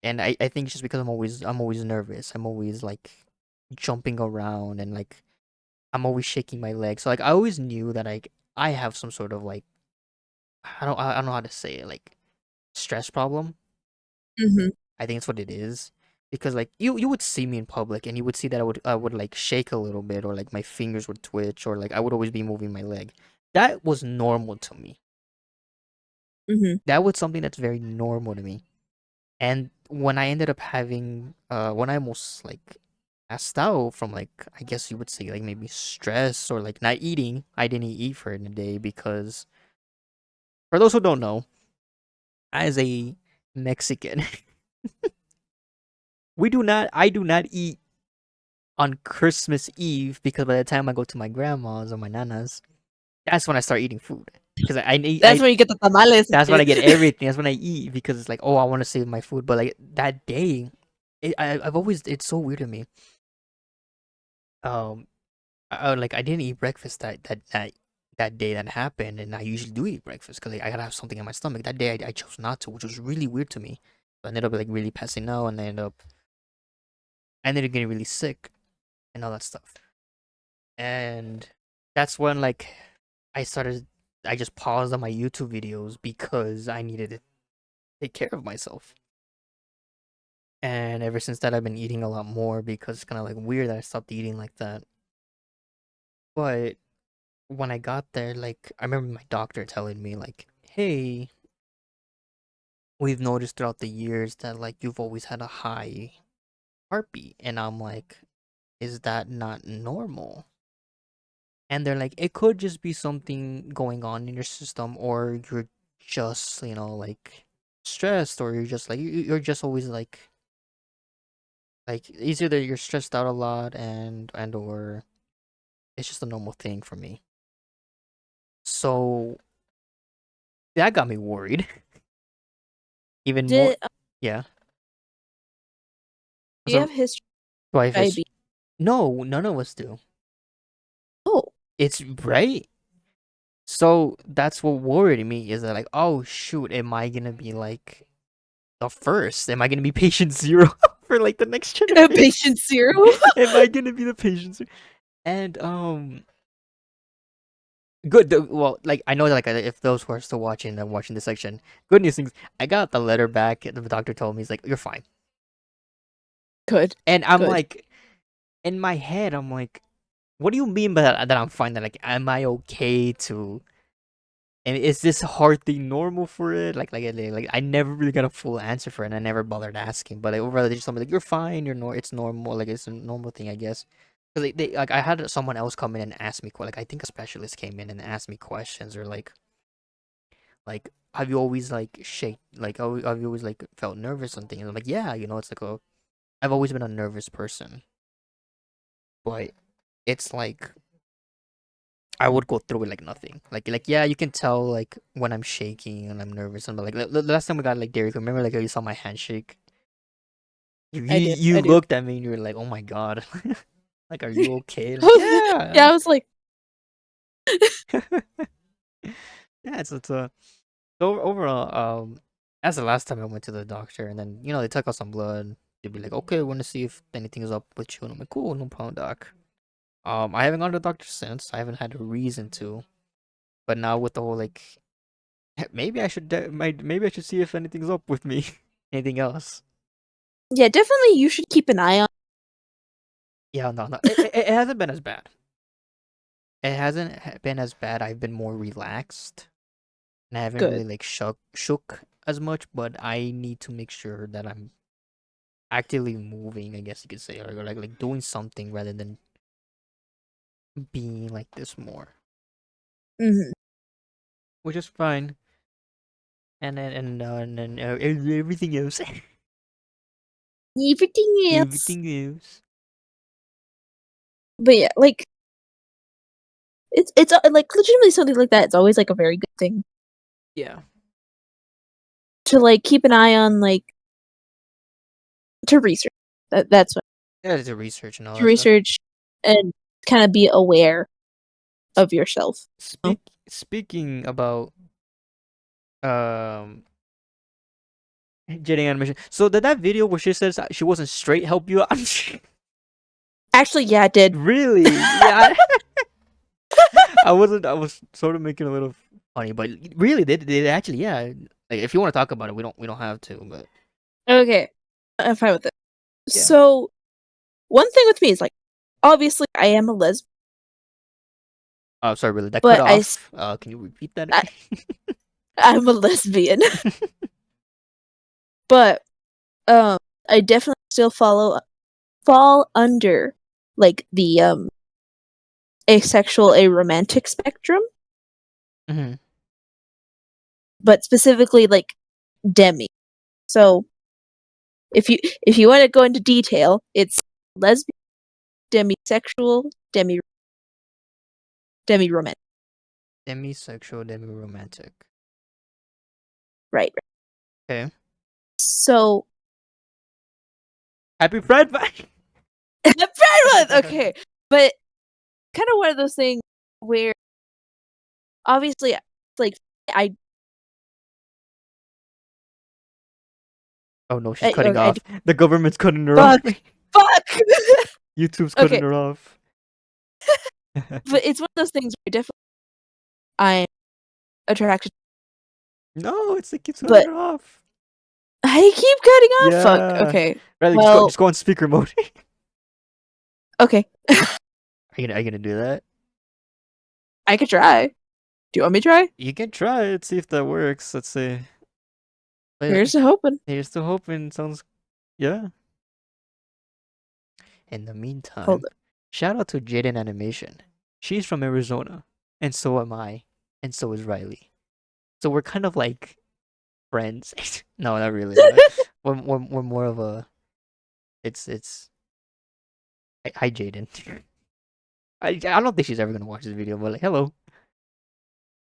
And I think it's just because I'm always nervous. I'm always like jumping around and like I'm always shaking my legs. So like I always knew that like I have some sort of like I don't know how to say it, like stress problem. Mhm. I think it's what it is. Because like you would see me in public and you would see that I would like shake a little bit or like my fingers would twitch or like I would always be moving my leg. That was normal to me. Mhm. That was something that's very normal to me. And when I ended up having when I almost like passed out from like I guess you would say like maybe stress or like not eating, I didn't eat for a day because for those who don't know, as a Mexican, I do not eat on Christmas Eve because by the time I go to my grandma's or my nana's, that's when I start eating food. Because That's where you get the tamales and that's when I shit. get everything. That's when I eat because it's like, oh, I want to save my food. But like that day, I've always, it's so weird to me. Um, like I didn't eat breakfast that day that happened, and I usually do eat breakfast because like, I gotta have something in my stomach. That day I chose not to, which was really weird to me. So I ended up like really passing out, and I ended up getting really sick and all that stuff. And that's when like I started. I just paused on my YouTube videos because I needed to take care of myself. And ever since that, I've been eating a lot more because it's kind of like weird that I stopped eating like that. But when I got there, like I remember my doctor telling me like, "Hey, we've noticed throughout the years that like you've always had a high heartbeat." And I'm like, "Is that not normal?" And they're like, "It could just be something going on in your system or you're just, you know, like stressed or you're just like you're just always like it's either you're stressed out a lot and or it's just a normal thing for me." So that got me worried even more. Did Yeah. do you So have history do I of have his? diabetes? No, none of us do. Oh. It's right. So that's what worried me is that like, oh shoot, am I gonna be like the first? Am I gonna be patient zero for like the next generation? Patient zero? Am I gonna be the patient zero? And good. Well, like I know, like if those who are still watching and watching this section, good news things. I got the letter back. The doctor told me he's like, "You're fine," Good. and I'm Good. like, in my head, I'm like, "What do you mean by that? That I'm fine? That like, am I okay to?" And is this hard thing normal for it? Like I never really got a full answer for it, and I never bothered asking. But like, overall, they just told me like, "You're fine. It's normal. Like it's a normal thing, I guess." Because they like I had someone else come in and ask me like I think a specialist came in and asked me questions or like have you always like shake like have you always like felt nervous on things? And I'm like, yeah, it's like I've always been a nervous person, but it's like I would go through it like nothing. Like yeah, you can tell like when I'm shaking and I'm nervous. And like the last time we got like Derek, remember like you saw my handshake? You I you, do. you I do. looked at me and you were like, oh my god, like are you okay? Like Yeah, yeah, I was like, yeah. It's a so overall that's the last time I went to the doctor, and then they took out some blood. They'd be like, okay, we want to see if anything is up with you, and I'm like, cool, no problem, doc. I haven't gone to the doctor since. I haven't had a reason to, but now with the whole like maybe I should maybe I should see if anything's up with me. Anything else? yeah, definitely you should keep an eye on. Yeah, no. It hasn't been as bad. It hasn't been as bad. I've been more relaxed, and I haven't Good. really like shook as much. But I need to make sure that I'm actively moving, I guess you could say, or like doing something rather than being like this more, Hmm. which is fine. And then everything else, Everything else. everything else. But yeah, like it's like legitimately something like that. It's always like a very good thing Yeah, to like keep an eye on, like to research. That's what yeah, the research and all to that stuff. research and kind of be aware of yourself. You know? Speaking about um getting animation. So did that video where she says that she wasn't straight help you out? Actually, yeah, it did. Really? Yeah. I wasn't. I was sort of making a little funny, but really, they actually, yeah. Like, if you want to talk about it, we don't have to, but Okay, I'm fine with it. yeah. So one thing with me is like, obviously, I am a lesbian, Oh, sorry, really, that cut but off. Can you repeat that I again? I'm a lesbian, but I definitely still fall under like the asexual, aromantic spectrum, Hmm. but specifically like demi. So if you want to go into detail, it's lesbian, demisexual, demi romantic. Demisexual, demi-romantic. Right. Okay. So Happy Pride Month. Pride Month, okay, but kind of one of those things where obviously like I Oh no, she's cutting okay, off. The government's cutting her off. fuck fuck. YouTube's cutting Okay, her off. but it's one of those things where definitely I'm attracted, No, it's like keeps cutting but her off. I keep cutting off. Fuck. Yeah. Okay. Riley, just go, Well, just go on speaker mode. okay. Are you gonna do that? I could try. Do you want me to try? You can try it, see if that works. Let's see. Here's to hoping. Here's to hoping. Sounds yeah. In the Hold meantime, up. shout out to Jaden Animation. She's from Arizona, and so am I, and so is Riley. So we're kind of like friends. No, not really, but we're more of a. It's. Hi, Jaden. I don't think she's ever gonna watch this video, but like, hello.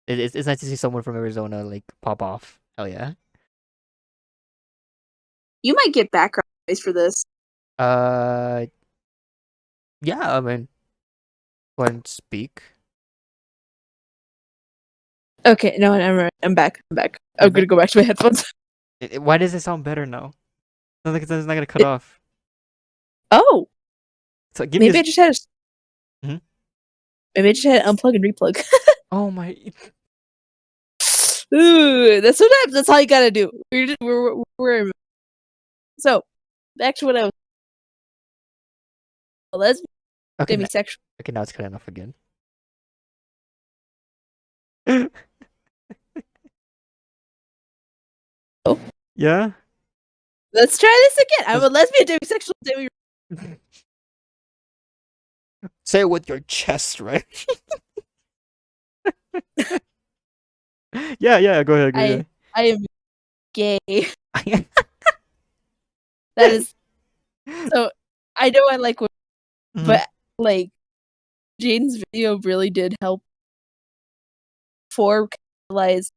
It's nice to see someone from Arizona like pop off. Hell yeah. You might get background noise for this. Uh, yeah. I mean, go ahead and speak. Okay, no, I'm back. I'm back. You're I'm back. gonna go back to my headphones. Why does it sound better now? Sounds like it's not gonna cut It, off. oh, So give me maybe I just had Mhm. maybe I just had to unplug and replug. Oh my. Ooh, that's all you gotta do. We're so back to what I was a lesbian, Okay, demisexual. okay, now it's cutting off again. Oh, Yeah. let's try this again. I'm Let's- a lesbian, demisexual, demi. Say it with your chest, right? Yeah. Go ahead. Go I am gay. ahead. That is so. I know I like women, Mhm. but like Jaden's video really did help for realize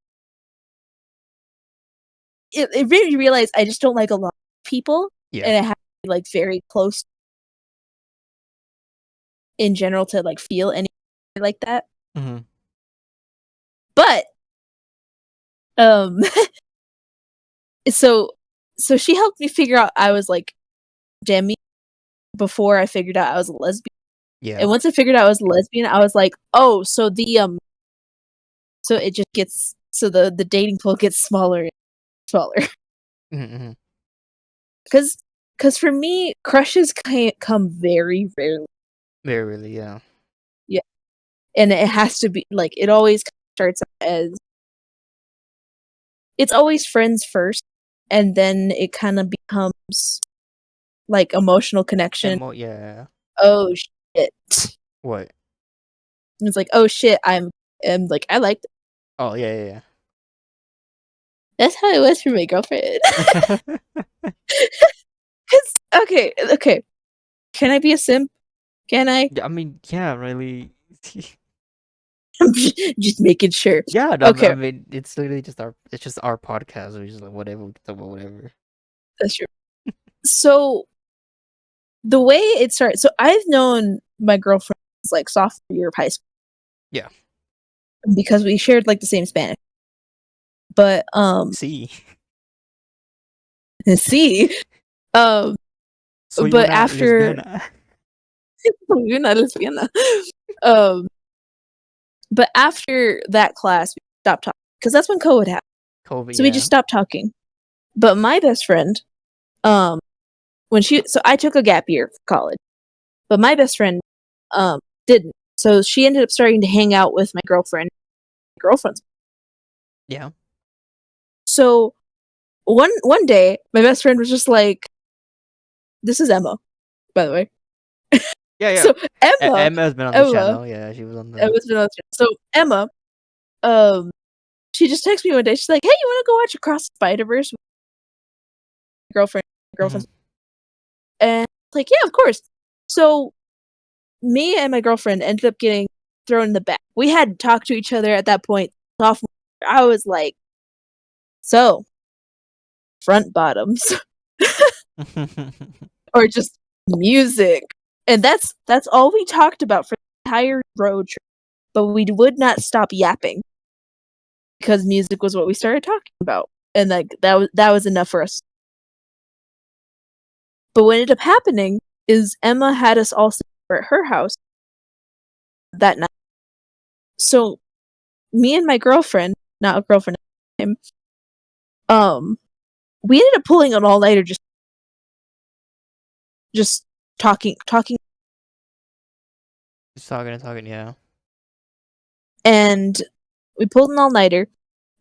it made me realize I just don't like a lot of people, Yeah. and I have to be like very close in general to like feel anything like that. Mm-hmm. But um, so she helped me figure out I was like demi before I figured out I was a lesbian. Yeah. And once I figured out I was a lesbian, I was like, oh, so so it just gets so the dating pool gets smaller and smaller. Mm-hmm. Because for me, crushes come very rarely. Very really, yeah. Yeah, and it has to be like it always starts as it's always friends first, and then it kind of becomes like emotional connection. Yeah. Oh shit! What? It's like oh shit, I'm like I liked. Oh yeah. That's how it was for my girlfriend. Yeah. Cause okay. Can I be a simp? Can I? Yeah, I mean, yeah, really. I'm just making sure. Yeah, no, Okay, I mean, it's literally just our podcast. We just like whatever, we can talk about whatever. that's true. So the way it started, so I've known my girlfriend since like sophomore year of high school. Yeah. Because we shared like the same Spanish. But See, see, um, soy but una after lesbiana. una lesbiana. Um, but after that class, we stopped talking because that's when COVID happened. COVID, So we just stopped talking. But my best friend, so I took a gap year for college, but my best friend, didn't. So she ended up starting to hang out with my girlfriend's. Yeah. So one day, my best friend was just like, "This is Emma, by the way." Yeah. So Emma, Emma has been on the Emma, channel. Yeah, she was on the. Emma's been on the show. So Emma, she just texted me one day. She's like, "Hey, you want to go watch Across the Spider-Verse with your Mhm. girlfriend's?" And I was like, "Yeah, of course." So me and my girlfriend ended up getting thrown in the back. We hadn't talked to each other at that point. Sophomore, I was like, "So front bottoms or just music?" And that's all we talked about for the entire road trip. But we would not stop yapping because music was what we started talking about, and like that was enough for us. But what ended up happening is Emma had us all sit over at her house that night. So me and my girlfriend, not a girlfriend, him, we ended up pulling an all nighter, just talking, Just talking and talking. Yeah. and we pulled an all nighter,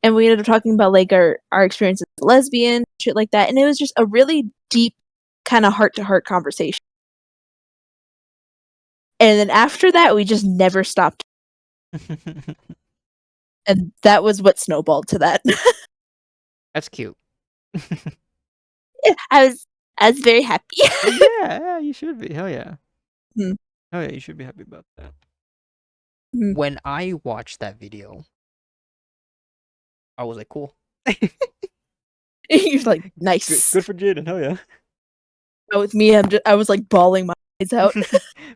and we ended up talking about like our experiences as a lesbian, shit like that, and it was just a really deep, kind of heart to heart conversation. And then after that, we just never stopped. And that was what snowballed to that. That's cute. I was very happy. Yeah, you should be. Hell yeah. Mhm. Hell yeah, you should be happy about that. Mhm. When I watched that video, I was like, cool. You're like, nice. Good for Jaden. Hell yeah. But with me, I was like bawling my eyes out.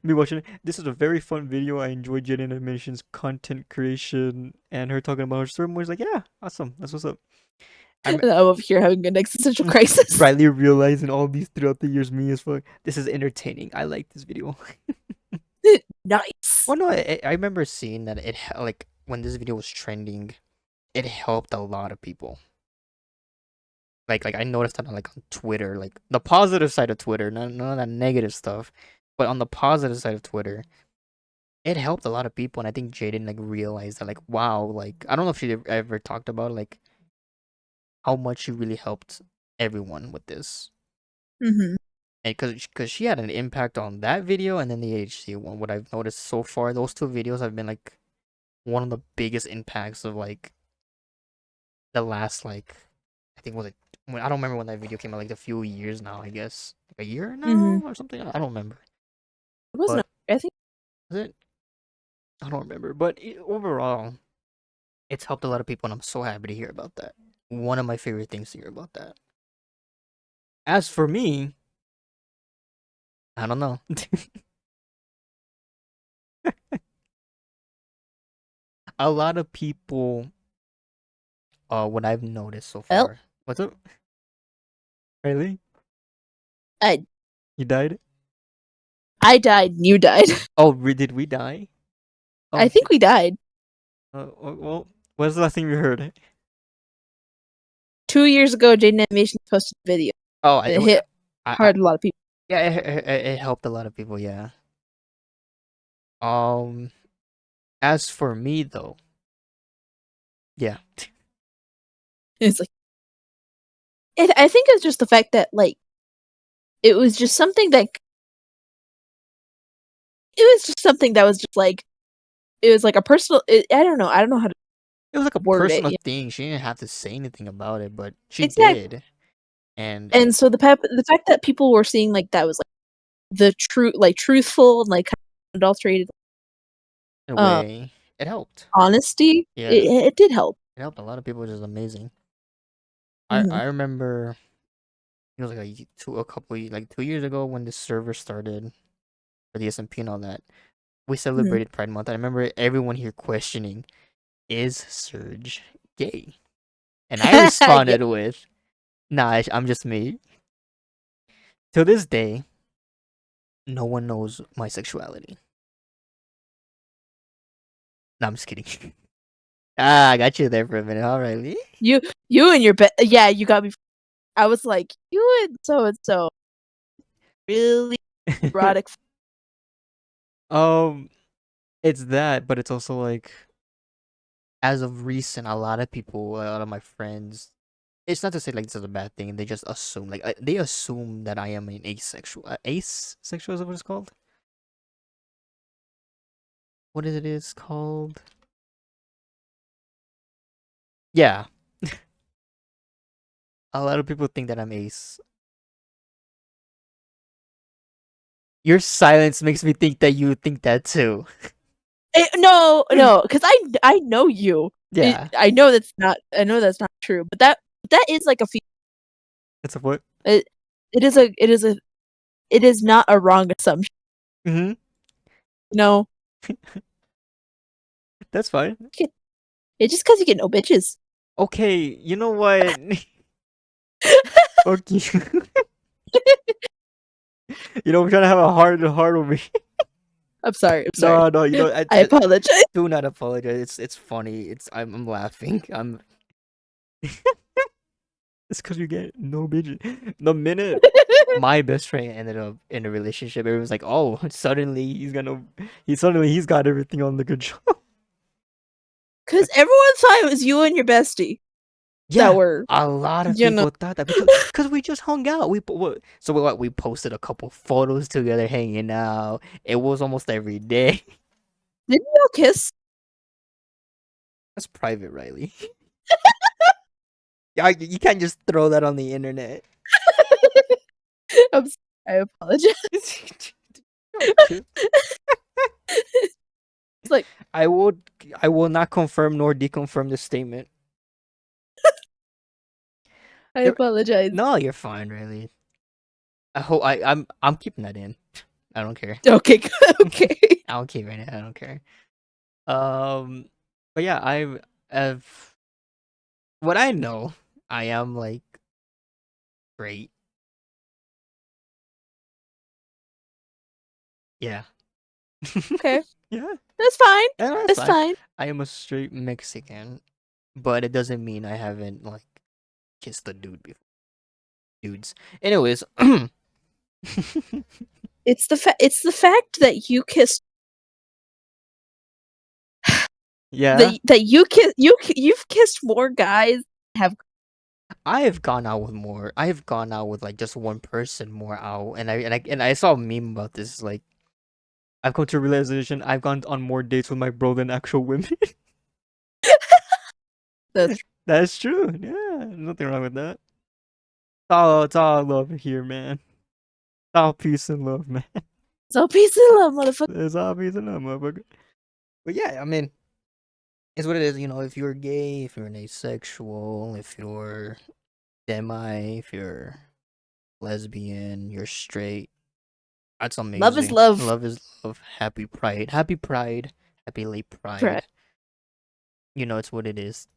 Me watching it. This is a very fun video. I enjoy Jaden Animation's content creation and her talking about her story. I was like, yeah, awesome. That's what's up. I'm And I'm over here having an existential crisis. rightly realizing all these throughout the years. Me as fuck. This is entertaining. I like this video. Nice. Well, no, I remember seeing that it like when this video was trending, it helped a lot of people. Like I noticed that on Twitter, like the positive side of Twitter, none of that negative stuff, but on the positive side of Twitter, it helped a lot of people, and I think Jaden like realized that like wow, like I don't know if she ever talked about like how much she really helped everyone with this, Mm-hmm. and because she had an impact on that video and then the ADHD one. What I've noticed so far, those two videos have been like one of the biggest impacts of like the last like I think was it when I don't remember when that video came out, like a few years now, I guess like a year Mm-hmm. now or something. I don't remember, It wasn't. but I think. was it? I don't remember, but overall, it's helped a lot of people, and I'm so happy to hear about that. One of my favorite things to hear about that. As for me, I don't know. A lot of people, what I've noticed so Well, far. What's up, Riley? I You died? died. And you died. Oh, did we die? I Oh, think we died well, what's the last thing we heard? 2 years ago. Jaden Animation posted a video. Oh, It hit I hard a lot of people. yeah, it helped a lot of people. Yeah. Um, as for me though, yeah, It's like I think it's just the fact that like it was just something that was just like it was like a personal. I don't know. I don't know how to it was like a word it. personal thing. She didn't have to say anything about it, but she Exactly. did, and And so the fact that people were seeing like that was like the true like truthful and like kind of adulterated in a way, it helped. honesty, Yeah, it did help. it helped a lot of people, which is amazing. Mhm. I remember it was like a couple like 2 years ago when the server started for the SMP and all that. We Mhm. celebrated Pride Month. I remember everyone here questioning, "Is Serg gay?" And I Yeah. responded with, "Nah, I'm just me." To this day, no one knows my sexuality. No, I'm just kidding. I got you there for a minute. All right. You and your yeah, you got me. I was like, you and so really erotic. um, it's that, but it's also like, as of recent, a lot of people, a lot of my friends, it's not to say like this is a bad thing. They just assume, like, they assume that I am an asexual. Asexual is what it's called. What is it is called? Yeah, a lot of people think that I'm ace. Your silence makes me think that you think that too. No, because I know you. Yeah, I know that's not. I know that's not true. But that is like a. it's a what? It, it is not a wrong assumption. Mm-hmm. No, That's fine. it's just because you get no bitches. Okay, you know what? Okay. We're trying to have a heart to heart over here. I'm sorry. I'm sorry. No, I apologize. do not apologize. It's funny. I'm laughing. It's because you get no bitches. The minute my best friend ended up in a relationship, everyone's like, "Oh, suddenly he's got everything under control." Because everyone thought it was you and your bestie that Yeah, were, a lot of you know. people thought that because we just hung out. We posted a couple photos together, hanging out. It was almost every day. Didn't y'all kiss? That's private, Riley. Yeah, you can't just throw that on the internet. I'm sorry, I apologize. Okay. It's like I would I will not confirm nor deconfirm this statement. I You're, apologize. no, you're fine, really. I hope I'm keeping that in. I don't care. Okay, good, okay. I'll keep it in. I don't care. Um, but yeah, I've what I know. I am like great. Yeah. Okay, Yeah, that's fine. yeah, that's That's fine. fine. I am a straight Mexican, but it doesn't mean I haven't like kissed a dude before. Dudes. Anyways, It's the fact that you kissed yeah, that you've kissed more guys have I have gone out with more. I have gone out with like just one person more out, and I saw a meme about this. Like, I've come to a realization I've gone on more dates with my bro than actual women. that's That's true. Yeah, nothing wrong with that. It's all love here, man. It's all peace and love, man. so peace and love, motherfucker. It's all peace and love, motherfucker. But yeah, I mean, it's what it is. You know, if you're gay, if you're an asexual, if you're demi, if you're lesbian, you're straight, that's Love is amazing. love. Love is love. Happy Pride. Happy Pride. Happy late Right. Pride. You know, it's what it is.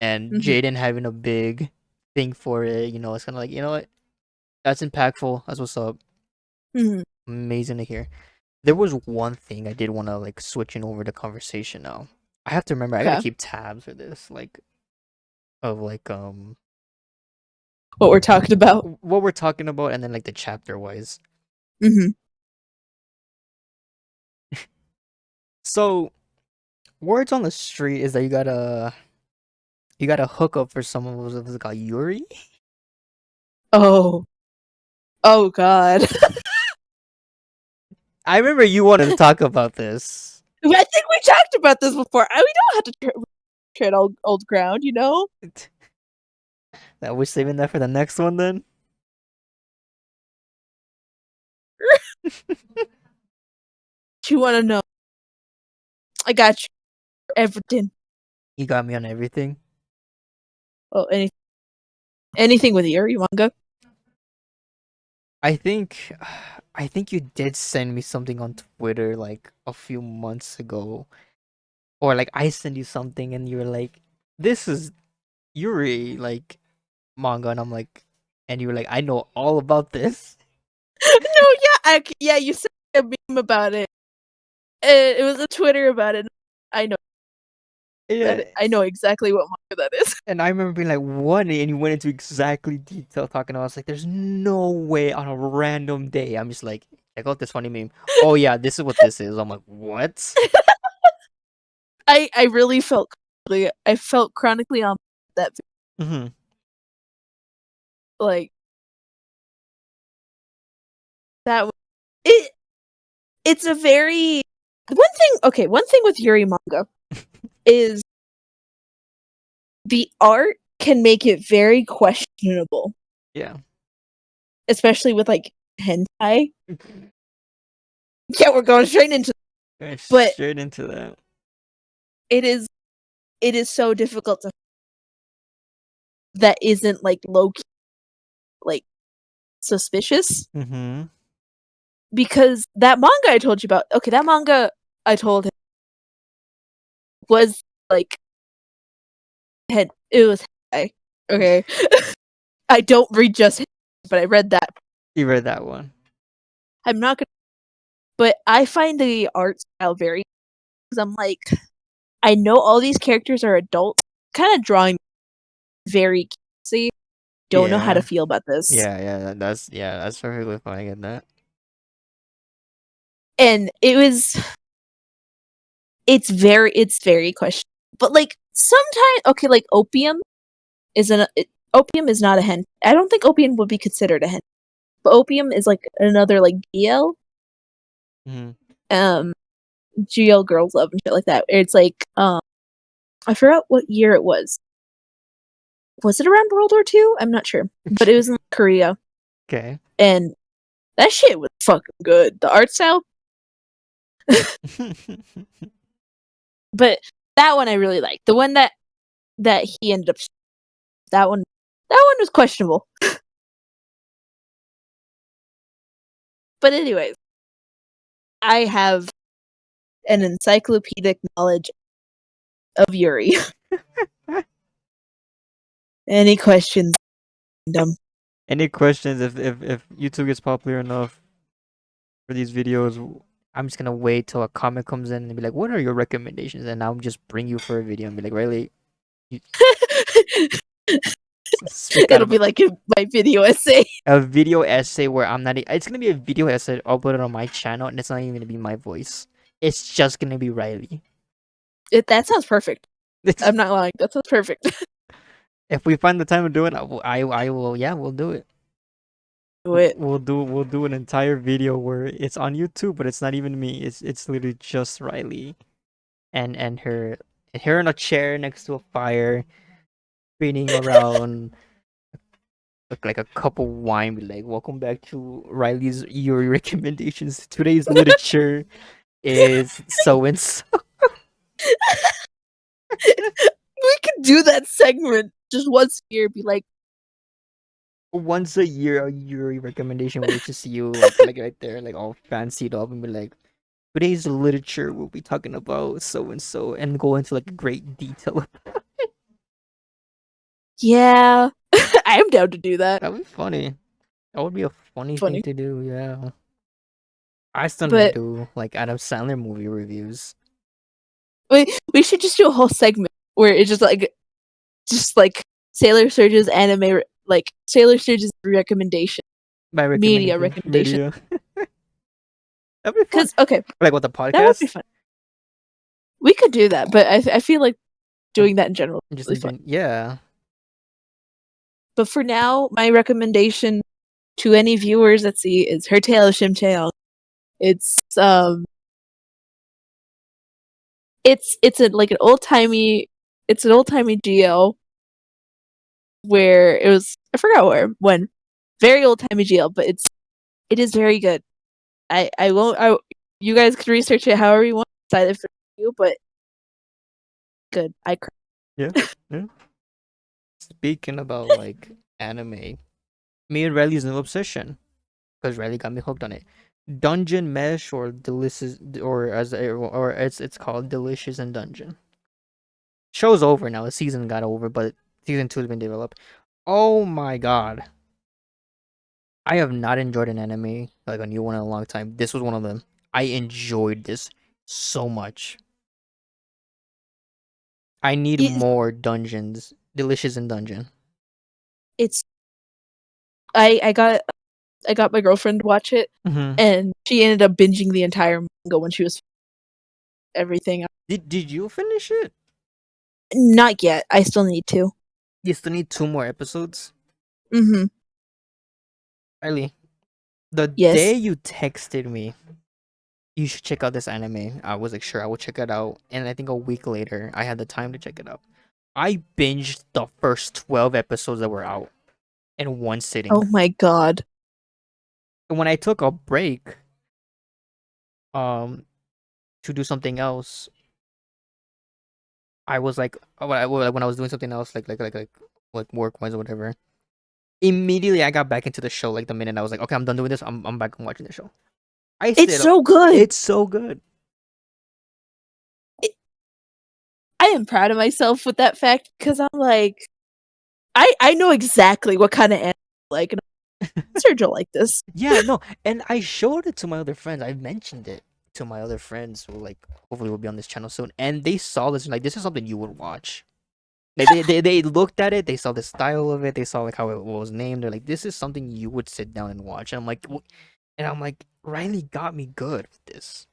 And Mm-hmm. Jaden having a big thing for it, you know, it's kind of like, you know what? That's impactful. That's what's up. Mm-hmm. Amazing to hear. There was one thing I did want to like switching over the conversation now. I have to remember I gotta Okay. keep tabs for this, like of like What we're talking about. what we're talking about and then like the chapter wise. Mm-hmm. So words on the street is that you gotta hook up for someone who's called Yuri. Oh. Oh God. I remember you wanted to talk about this. I think we talked about this before. We don't have to tread old ground, you know. That we're saving that for the next one then. You want to know? I got you for everything. You got me on everything. Oh, anything with Yuri manga. I think I think you did send me something on Twitter like a few months ago. Or like I sent you something and you were like, this is Yuri like manga and I'm like and you were like, I know all about this. No, yeah, you said a meme about it. It was a Twitter about it. I know Yeah. that. I know exactly what manga that is. And I remember being like, what? And you went into exactly detail talking about I was like, there's no way on a random day. I'm just like, check out this funny meme. Oh yeah, this is what this is. I'm like, what? I really felt I felt chronically on that Mm-hmm. like that it it's a very one thing with Yuri manga is the art can make it very questionable, Yeah. especially with like hentai. Yeah, we're going straight into Going but straight into that. it is it is so difficult to that isn't like low key like suspicious Mm-hmm. because that manga I told you about. Okay, that manga I told him was like it was hentai. Okay. I don't read just hentai, but I read that. You read that one. I'm not gonna but I find the art style very because I'm like I know all these characters are adults, kind of drawing very cutesy. Don't know how to Yeah. feel about this. That's perfectly fine. I get that. And it's very questionable. But like sometimes okay, like opium is not a hen. I don't think opium would be considered a hen. But opium is like another like GL. Mm-hmm. Um GL girls love and shit like that. It's like I forgot what year it was. Was it around World War II? I'm not sure. But it was in Korea. Okay. And that shit was fucking good. The art style. But that one I really liked. The one that he ended up that one was questionable. But anyways, I have an encyclopedic knowledge of Yuri. Any questions? Dumb. Any questions if YouTube gets popular enough for these videos? I'm just gonna wait till a comment comes in and be like, "What are your recommendations?" And I'll just bring you for a video and be like, "Riley, you speak out It'll of be like in my video essay. a video essay where I'm not. It's gonna be a video essay uploaded on my channel, and it's not even gonna be my voice. It's just gonna be Riley. That sounds perfect. I'm not lying. That sounds perfect. If we find the time to do it, I will. Yeah, we'll do it. Do it. We'll do an entire video where it's on YouTube, but it's not even me. It's literally just Riley and her in a chair next to a fire, spinning around like a cup of wine. Be like, welcome back to Riley's your recommendations. Today's literature is so and so. We could do that segment just once a year. Be like, Once a year, a yearly recommendation where it's just you like right there, like all fancied up, and be like, today's literature we'll be talking about so and so, and go into like great detail. yeah, I am down to do that. That'd be funny. That would be a funny thing Funny, to do. Yeah, I still need to but do like Adam Sandler movie reviews. we should just do a whole segment where it's just like Sailor Surge's anime, like Sailor Surge's recommendation, By media recommendation, recommendation. media. That'd be fun. Because okay, Like what the that would be podcast? fun. We could do that, but I feel like doing that in general is Just really in fun. yeah. But for now, my recommendation to any viewers that see is Her Tale of Shimchae. It's a like an old timey GL where it was, I forgot where, when, very old timey GL, but it is very good. I won't you guys can research it however you want, decide if it's you, but good. I cry. Yeah. Yeah. Speaking about like anime, me and Riley's new obsession because Riley got me hooked on it. Dungeon Mesh or Delicious or it's called Delicious and Dungeon. Show's over now. The season got over, but season 2 has been developed. Oh my god. I have not enjoyed an anime, like a new one in a long time. This was one of them. I enjoyed this so much. I need It, more dungeons. Delicious and Dungeon. it's I got my girlfriend to watch it, Mm-hmm. and she ended up binging the entire manga when she was everything. Did you finish it? Not yet. I still need to. You still need 2 more episodes? Mm-hmm. Riley, the day Yes. you texted me, you should check out this anime. I was like, sure, I will check it out. And I think a week later, I had the time to check it out. I binged the first 12 episodes that were out in one sitting. Oh my god. And when I took a break, um, to do something else, I was like, when I was doing something else, like work wise or whatever. Immediately, I got back into the show. Like the minute I was like, okay, I'm done doing this. I'm back and watching the show. I It's stayed up. so good. It's so good. I am proud of myself with that fact because I'm like, I know exactly what kind of anime I like, and Serg will like this. Yeah, no, and I showed it to my other friends. I mentioned it to my other friends who like hopefully will be on this channel soon, and they saw this and like this is something you would watch. They looked at it, they saw the style of it, they saw like how it was named. They're like, this is something you would sit down and watch. And I'm like, and I'm like, Riley got me good with this,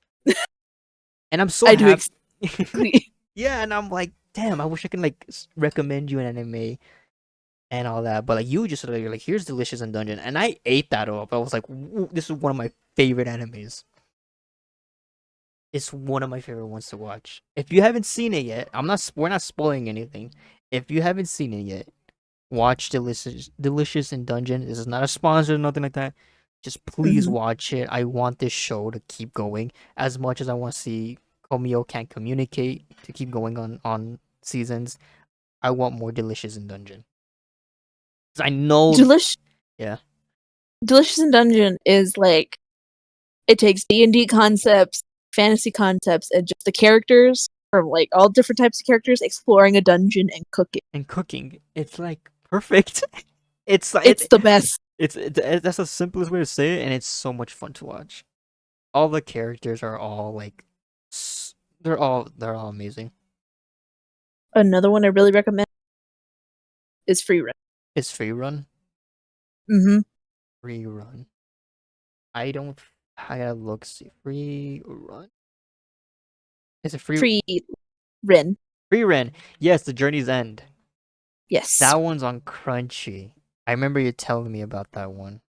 and I'm so I do happy. exactly. Yeah, and I'm like, damn, I wish I could like recommend you an anime and all that. But like you just sort of like, here's Delicious and Dungeon, and I ate that up. I was like, this is one of my favorite animes. It's one of my favorite ones to watch. If you haven't seen it yet, we're not spoiling anything. If you haven't seen it yet, watch Delicious and Dungeon. This is not a sponsor or nothing like that. Just please Mhm. watch it. I want this show to keep going as much as I want to see Komio can't communicate to keep going on seasons. I want more Delicious and Dungeon. 'Cause I know, yeah. Delicious in Dungeon is like, it takes D&D concepts, fantasy concepts, and just the characters from like all different types of characters exploring a dungeon and cooking. And cooking, it's like perfect. It's like It's the best. that's the simplest way to say it, and it's so much fun to watch. all the characters are all like they're all amazing. Another one I really recommend is Free Run. Is free run? Mm-hmm. Free run. I don't. I gotta look. See, free run. Is it free? Free Rin. Free run. Yes, the journey's end. Yes. That one's on Crunchy. I remember you telling me about that one.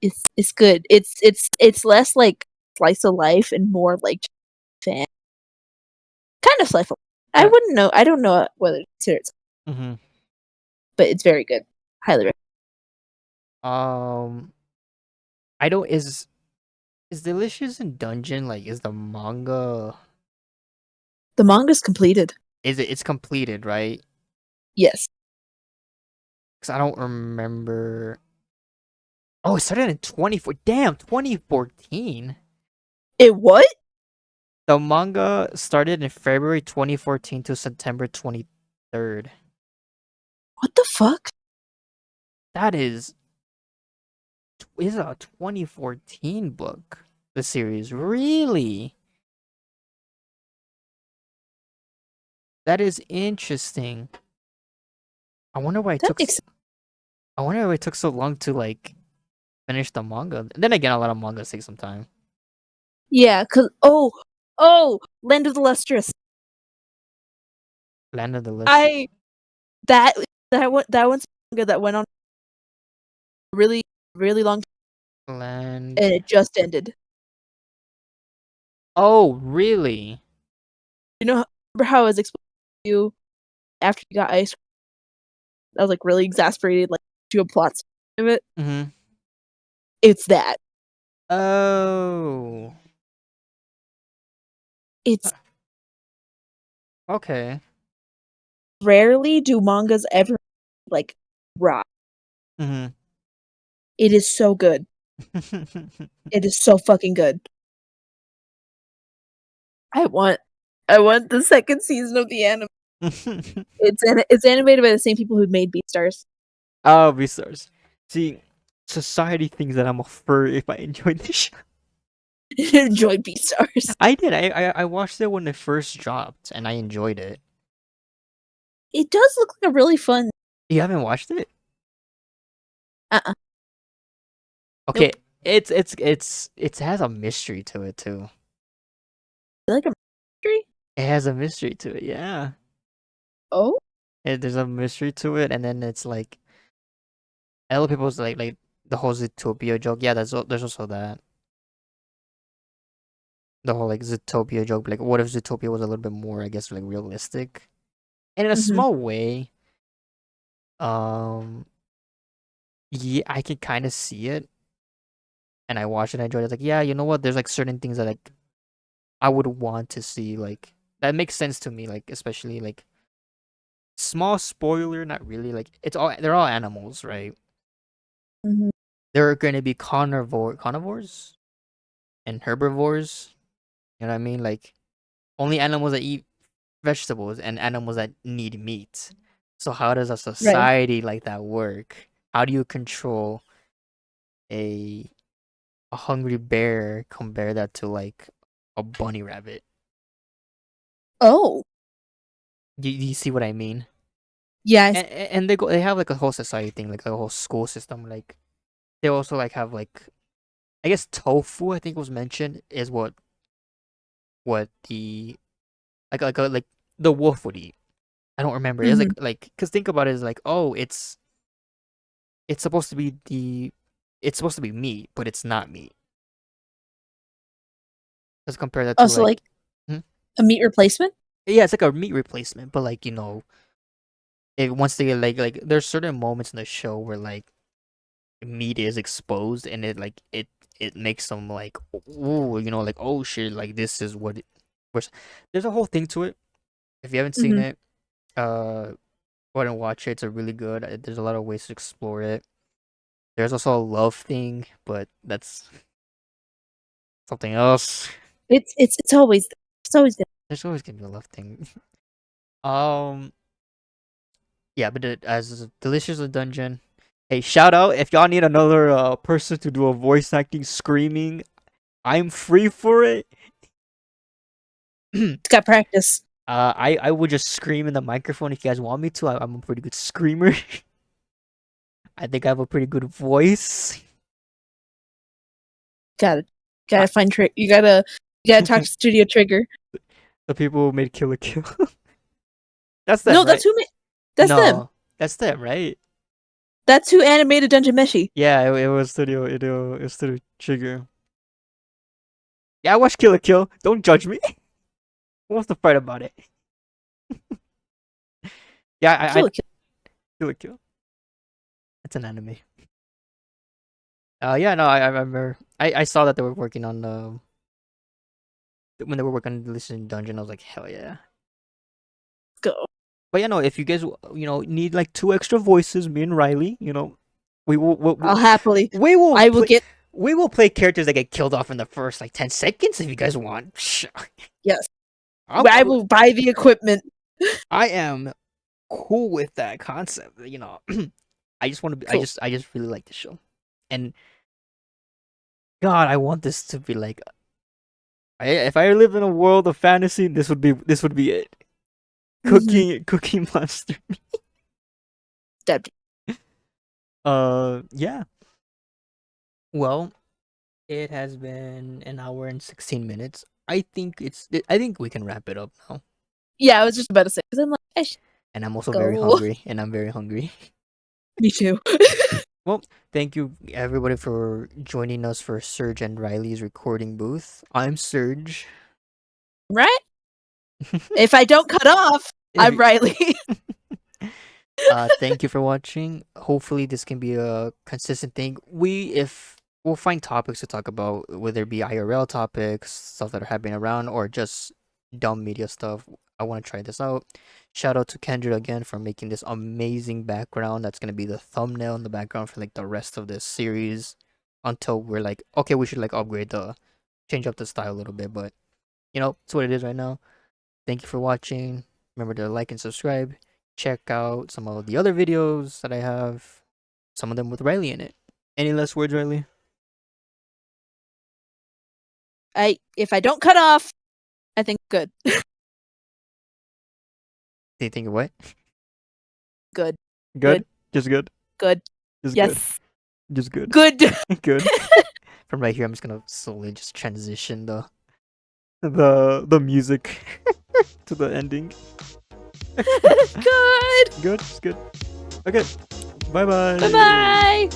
It's good. It's less like slice of life and more like fan. Kind of slice of life. I Uh, wouldn't know. I don't know whether to consider it, mm-hmm. but it's very good. Highly recommend. Um, I don't. Is Delicious in Dungeon like? Is the manga? The manga's completed. Is it? It's completed, right? Yes. Because I don't remember. Oh, it started in 24. Damn, 2014. It what? The manga started in February 2014 to September 23rd. What the fuck? That is a 2014 book. The series, really? That is interesting. I wonder why it That took. makes I wonder why it took so long to like finish the manga. Then again, a lot of mangas take some time. yeah. Cause Land of the Lustrous. Land of the List, I that that one's manga that went on a really long time Land. and it just ended. Oh, really? You know, remember how I was explaining to you after you got ice cream? I was like really exasperated, like to a plot of it. Mm-hmm. It's that. Oh. It's Okay. rarely do mangas ever like rock. Mm-hmm. It is so good. It is so fucking good. I want I want the second season of the anime. It's animated by the same people who made Beastars. Oh, Beastars. See, society thinks that I'm a furry if I enjoy this show. Enjoy Beastars. I did. I watched it when it first dropped, and I enjoyed it. It does look like a really fun. You haven't watched it? Uh-uh. Okay, Nope. it has a mystery to it too. Like a mystery? It has a mystery to it. Yeah, Oh. there's a mystery to it, and then it's like other people's like the whole Zootopia joke. Yeah, there's also that. The whole like Zootopia joke. Like, what if Zootopia was a little bit more, I guess, like realistic, and in a Mm-hmm. small way. Um, yeah, I can kind of see it, and I watched it. I enjoyed it. Like, yeah, you know what? There's like certain things that like I would want to see. Like that makes sense to me. Like especially like small spoiler, not really. Like they're all animals, right? Mm-hmm. There are going to be carnivores and herbivores. You know what I mean? Like only animals that eat vegetables and animals that need meat. So how does a Right. society like that work? How do you control a a hungry bear? Compare that to like a bunny rabbit. Oh. Do you see what I mean? Yes. And they have like a whole society thing, like a whole school system. Like they also like have like I guess tofu. I think was mentioned is what the like the wolf would eat. I don't remember. It's Mm-hmm. like because think about it as like oh it's supposed to be it's supposed to be meat, but it's not meat. Let's compare that to Also, like like hmm? a meat replacement. Yeah, it's like a meat replacement, but like it once they get like there's certain moments in the show where like meat is exposed and it makes them like ooh like oh shit like this is what there's a whole thing to it. If you haven't seen Mm-hmm. it, go ahead and watch it. It's a really good. There's a lot of ways to explore it. There's also a love thing, but that's something else. It's always good. There's always gonna be a love thing. um, yeah, but as delicious a dungeon. Hey, shout out if y'all need another person to do a voice acting screaming. I'm free for it. It's got practice. I would just scream in the microphone if you guys want me to. I'm a pretty good screamer. I think I have a pretty good voice. Gotta I- find trick. You gotta talk to Studio Trigger. The people who made Kill la Kill. That's them, No, right? that's who made. That's them. No, that's them, right? That's who animated Dungeon Meshi. Yeah, it was Studio. It was Studio Trigger. Yeah, I watched Kill la Kill. Don't judge me. What's the fight about it? Yeah, I Kill. Kill la Kill. It's an anime. Yeah, no, I remember. I saw that they were working on the when they were working on the Listen Dungeon. I was like, hell yeah. Go. But yeah, no, if you guys need like 2 extra voices, me and Riley, we will. I'll happily. We will. I will get. We will play characters that get killed off in the first like 10 seconds if you guys want. Yes. I will buy the equipment. I am cool with that concept. I just want to be. Cool. I just really like the show, and God, I want this to be like. If I live in a world of fantasy, this would be it. Cooking monster. Dead. Yeah. Well, it has been an hour and 16 minutes. I think we can wrap it up now. Yeah, I was just about to say because I'm like, and I'm also very hungry, and I'm very hungry. Me too. Well, thank you everybody for joining us for Serg and Riley's recording booth. I'm Serg. Right? If I don't cut off, I'm Riley. Thank you for watching. Hopefully this can be a consistent thing. We'll find topics to talk about, whether it be IRL topics, stuff that are happening around, or just dumb media stuff. I want to try this out. Shout out to Kendra again for making this amazing background. That's gonna be the thumbnail in the background for like the rest of this series, until we're like, okay, we should like change up the style a little bit. But it's what it is right now. Thank you for watching. Remember to like and subscribe. Check out some of the other videos that I have, some of them with Riley in it. Any last words, Riley? If I don't cut off, I think good. Do you think of what? Good. Good? Just good? Good. Just yes. Good? Just good? Good. Good. From right here, I'm just gonna slowly just transition the music to the ending. Good. Good? It's good. Okay. Bye-bye. Bye-bye.